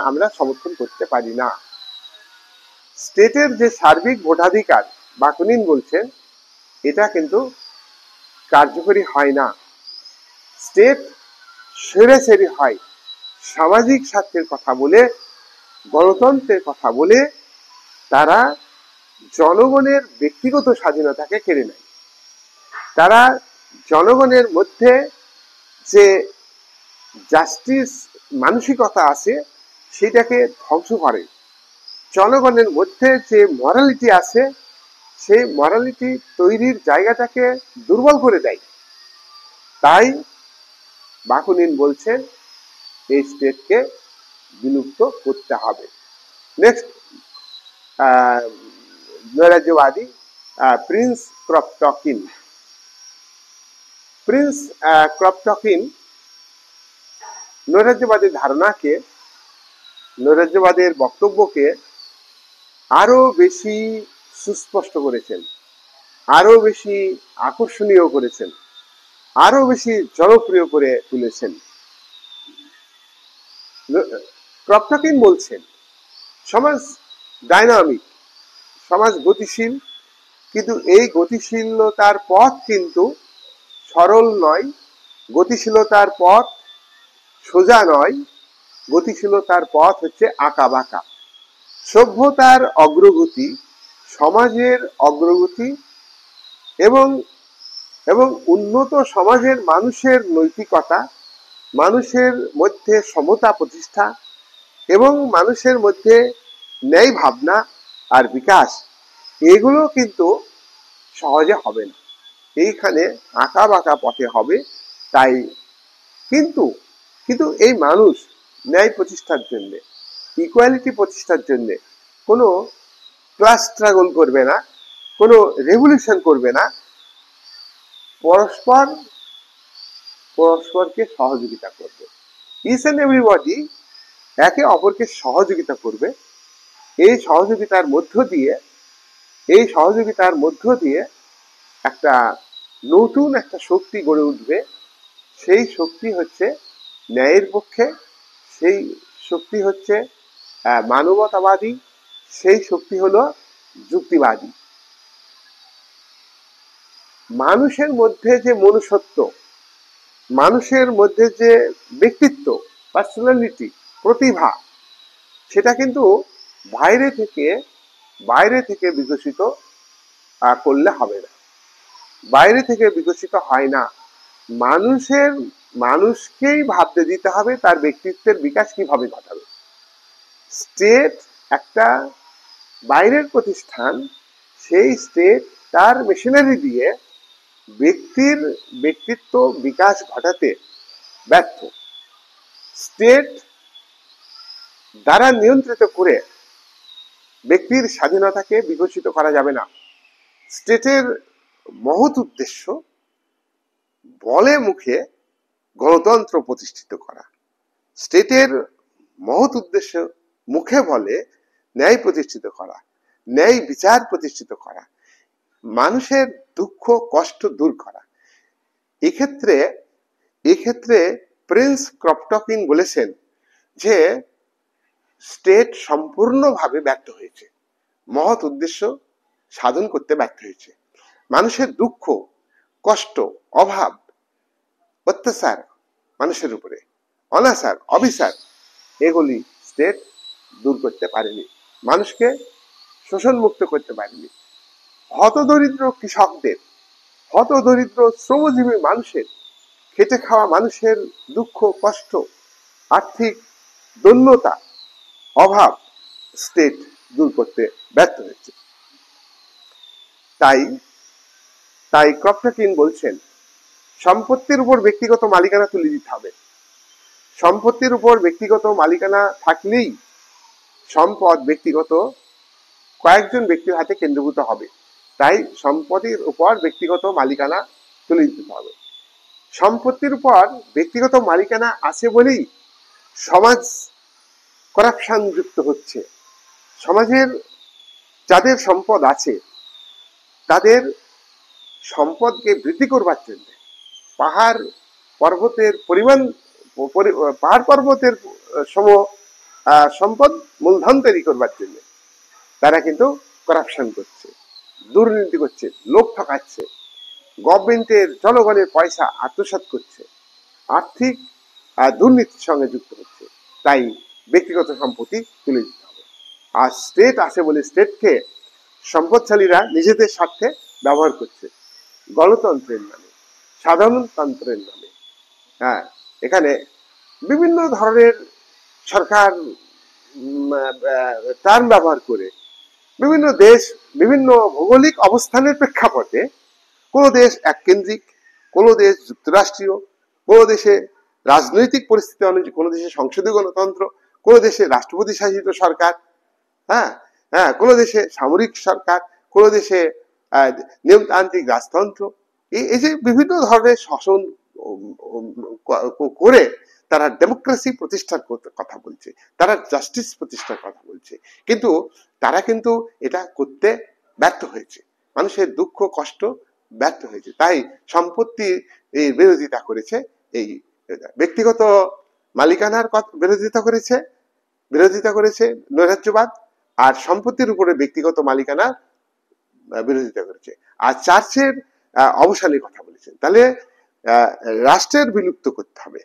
আমরা সমর্থন করতে পারি না। স্টেটের যে সার্বিক ভোটাধিকার বাকুনিন বলছেন এটা কিন্তু কার্যকরী হয় না। স্টেট সেরে হয় সামাজিক স্বার্থের কথা বলে, গণতন্ত্রের কথা বলে তারা জনগণের ব্যক্তিগত স্বাধীনতাকে কেড়ে নেয়। তারা জনগণের মধ্যে যে জাস্টিস মানসিকতা আছে সেটাকে ধ্বংস করে। জনগণের মধ্যে যে মরালিটি আছে সেই মরালিটি তৈরির জায়গাটাকে দুর্বল করে দেয়। তাই বাকুনিন বলছেন এই স্টেটকে বিলুপ্ত করতে হবে। নেক্সট নৈরাজ্যবাদী প্রিন্স ক্রপটকিন। প্রিন্স ক্রপটকিন নৈরাজ্যবাদের ধারণাকে, নৈরাজ্যবাদের বক্তব্যকে আরো বেশি সুস্পষ্ট করেছেন, আরো বেশি আকর্ষণীয় করেছেন, আরো বেশি জনপ্রিয় করে তুলেছেন। ক্রপটকিন বলছেন সমাজ ডাইনামিক, সমাজ গতিশীল, কিন্তু এই গতিশীলতার পথ কিন্তু সরল নয়, গতিশীলতার পথ সোজা নয়, গতিশীলতার পথ হচ্ছে আঁকা বাঁকা। সভ্যতার অগ্রগতি, সমাজের অগ্রগতি এবং এবং উন্নত সমাজের মানুষের নৈতিকতা, মানুষের মধ্যে সমতা প্রতিষ্ঠা এবং মানুষের মধ্যে ন্যায় ভাবনা আর বিকাশ, এগুলো কিন্তু সহজে হবে না, এইখানে আঁকা বাঁকা পথে হবে। তাই কিন্তু কিন্তু এই মানুষ ন্যায় প্রতিষ্ঠার জন্য, ইকুয়ালিটি প্রতিষ্ঠার জন্য কোনো ক্লাস স্ট্রাগল করবে না, কোনো রেভলিউশন করবে না, পরস্পরকে সহযোগিতা করবে। ইচ এন্ড এভরিবডি একে অপরকে সহযোগিতা করবে। এই সহযোগিতার মধ্য দিয়ে একটা নতুন একটা শক্তি গড়ে উঠবে। সেই শক্তি হচ্ছে ন্যায়ের পক্ষে, সেই শক্তি হচ্ছে মানবতাবাদী, সেই শক্তি হলো যুক্তিবাদী। মানুষের মধ্যে যে মনুষ্যত্ব, মানুষের মধ্যে যে ব্যক্তিত্ব, পার্সোনালিটি, প্রতিভা, সেটা কিন্তু বাইরে থেকে বিকশিত করলে হবে না, বাইরে থেকে বিকশিত হয় না। মানুষকেই ভাবতে দিতে হবে তার ব্যক্তিত্বের বিকাশ কিভাবে ঘটাবে। স্টেট একটা বাইরের প্রতিষ্ঠান, সেই স্টেট তার মেশিনারি দিয়ে ব্যক্তির ব্যক্তিত্ব বিকাশ ঘটাতে ব্যর্থ। স্টেট দ্বারা নিয়ন্ত্রিত করে ব্যক্তির স্বাধীনতাকে বিকশিত করা যাবে না। স্টেটের মহৎ উদ্দেশ্য বলে মুখে গণতন্ত্র প্রতিষ্ঠিত করা, স্টেটের মহৎ উদ্দেশ্য মুখে বলে ন্যায় প্রতিষ্ঠিত করা, ন্যায় বিচার প্রতিষ্ঠিত করা, মানুষের দুঃখ কষ্ট দূর করা। এক্ষেত্রে প্রিন্স ক্রপটকিন বলেছেন যে স্টেট সম্পূর্ণভাবে ব্যর্থ হয়েছে, মহৎ উদ্দেশ্য সাধন করতে ব্যর্থ হয়েছে। মানুষের দুঃখ কষ্ট অভাব অত্যাচার, মানুষের উপরে অনাচার অবিচার, এগুলি স্টেট দূর করতে পারেনি, মানুষকে শোষণ মুক্ত করতে পারেনি। হতদরিদ্র কৃষকদের, হতদরিদ্র শ্রমজীবী মানুষের, খেটে খাওয়া মানুষের দুঃখ কষ্ট আর্থিক দৈন্যতা অভাব স্টেট দূর করতে ব্যর্থ হয়েছে। তাই ক্রপটকিন বলছেন সম্পত্তির উপর ব্যক্তিগত মালিকানা তুলে দিতে হবে। সম্পত্তির উপর ব্যক্তিগত মালিকানা থাকলেই সম্পদ ব্যক্তিগত কয়েকজন ব্যক্তির হাতে কেন্দ্রীভূত হবে। তাই সম্পত্তির উপর ব্যক্তিগত মালিকানা তুলে দিতে হবে। সম্পত্তির উপর ব্যক্তিগত মালিকানা আছে বলেই সমাজ করাপশন যুক্ত হচ্ছে। সমাজের যাদের সম্পদ আছে তাদের সম্পদকে বৃদ্ধি করবার জন্য পাহাড় পর্বতের সম সম্পদ মূলধন তৈরি করবার জন্য তারা কিন্তু করাপশন করছে, দুর্নীতি করছে, লোক ঠকাচ্ছে, গভর্নমেন্টের জনগণের পয়সা আত্মসাৎ করছে, আর্থিক দুর্নীতির সঙ্গে যুক্ত হচ্ছে। তাই ব্যক্তিগত সম্পত্তি তুলে দিতে হবে। আর স্টেট আছে বলে স্টেটকে সম্পদশালীরা নিজেদের স্বার্থে ব্যবহার করছে, গণতন্ত্রের নামে, সাধারণতন্ত্রের নামে, হ্যাঁ, এখানে বিভিন্ন ধরনের সরকার টার্ম ব্যবহার করে বিভিন্ন দেশ বিভিন্ন ভৌগোলিক অবস্থানের প্রেক্ষাপটে কোন দেশ এককেন্দ্রিক, কোন দেশ যুক্তরাষ্ট্রীয়, কোন দেশে রাজনৈতিক পরিস্থিতি অনুযায়ী, কোন দেশে সংসদীয় গণতন্ত্র, কোন দেশে রাষ্ট্রপতি শাসিত সরকার, হ্যাঁ হ্যাঁ, কোন দেশে সামরিক সরকার, কোন দেশে নিয়মতান্ত্রিক রাজতন্ত্র, এই যে বিভিন্ন ধরনের শাসন করে তারা ডেমোক্রেসি প্রতিষ্ঠার কথা বলছে, তারা জাস্টিস প্রতিষ্ঠার কথা বলছে, কিন্তু তারা কিন্তু এটা করতে ব্যর্থ হয়েছে, মানুষের দুঃখ কষ্ট ব্যর্থ হয়েছে। তাই সম্পত্তি এই বিরোধিতা করেছে, এই ব্যক্তিগত মালিকানার বিরোধিতা করেছে নৈরাজ্যবাদ, আর সম্পত্তির উপরে ব্যক্তিগত মালিকানার বিরোধিতা করেছে, আর চার্চের অবসানের কথা বলেছেন। তাহলে রাষ্ট্রের বিলুপ্ত করতে হবে,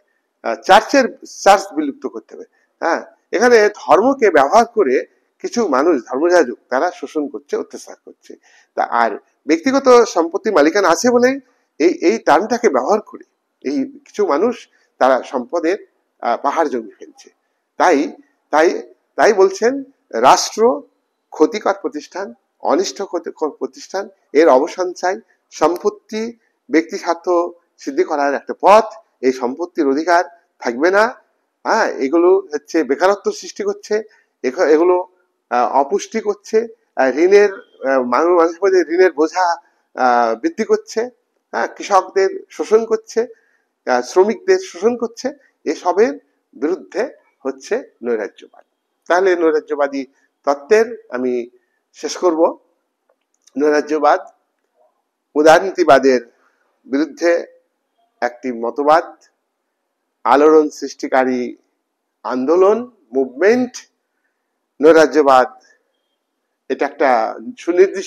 চার্চ বিলুপ্ত করতে হবে। হ্যাঁ, এখানে ধর্মকে ব্যবহার করে কিছু মানুষ ধর্মযাজক তারা শোষণ করছে, অত্যাচার করছে। তা আর ব্যক্তিগত সম্পত্তি মালিকানা আছে বলেই এই টার্মটাকে ব্যবহার করে এই কিছু মানুষ তারা সম্পদের পাহাড় জমি ফেলছে। তাই তাই তাই বলছেন রাষ্ট্র ক্ষতিকর প্রতিষ্ঠান, অনিষ্ট প্রতিষ্ঠান, এর অবসান চাই। সম্পত্তি ব্যক্তি স্বার্থ সিদ্ধি করার একটা পথ, এই সম্পত্তির অধিকার থাকবে না। হ্যাঁ, এগুলো হচ্ছে বেকারত্ব সৃষ্টি করছে, এগুলো অপুষ্টি করছে, ঋণের মাঝে মাঝে ঋণের বোঝা বৃদ্ধি করছে, হ্যাঁ, কৃষকদের শোষণ করছে, শ্রমিকদের শোষণ করছে। এসবের বিরুদ্ধে হচ্ছে নৈরাজ্যবাদ। তাহলে নৈরাজ্যবাদী তত্ত্বের আমি শেষ করব। নৈরাজ্যবাদ উদারনীতিবাদের বিরুদ্ধে একটি মতবাদ, আলোড়ন সৃষ্টিকারী আন্দোলন, মুভমেন্ট। নৈরাজ্যবাদ এটা একটা সুনির্দিষ্ট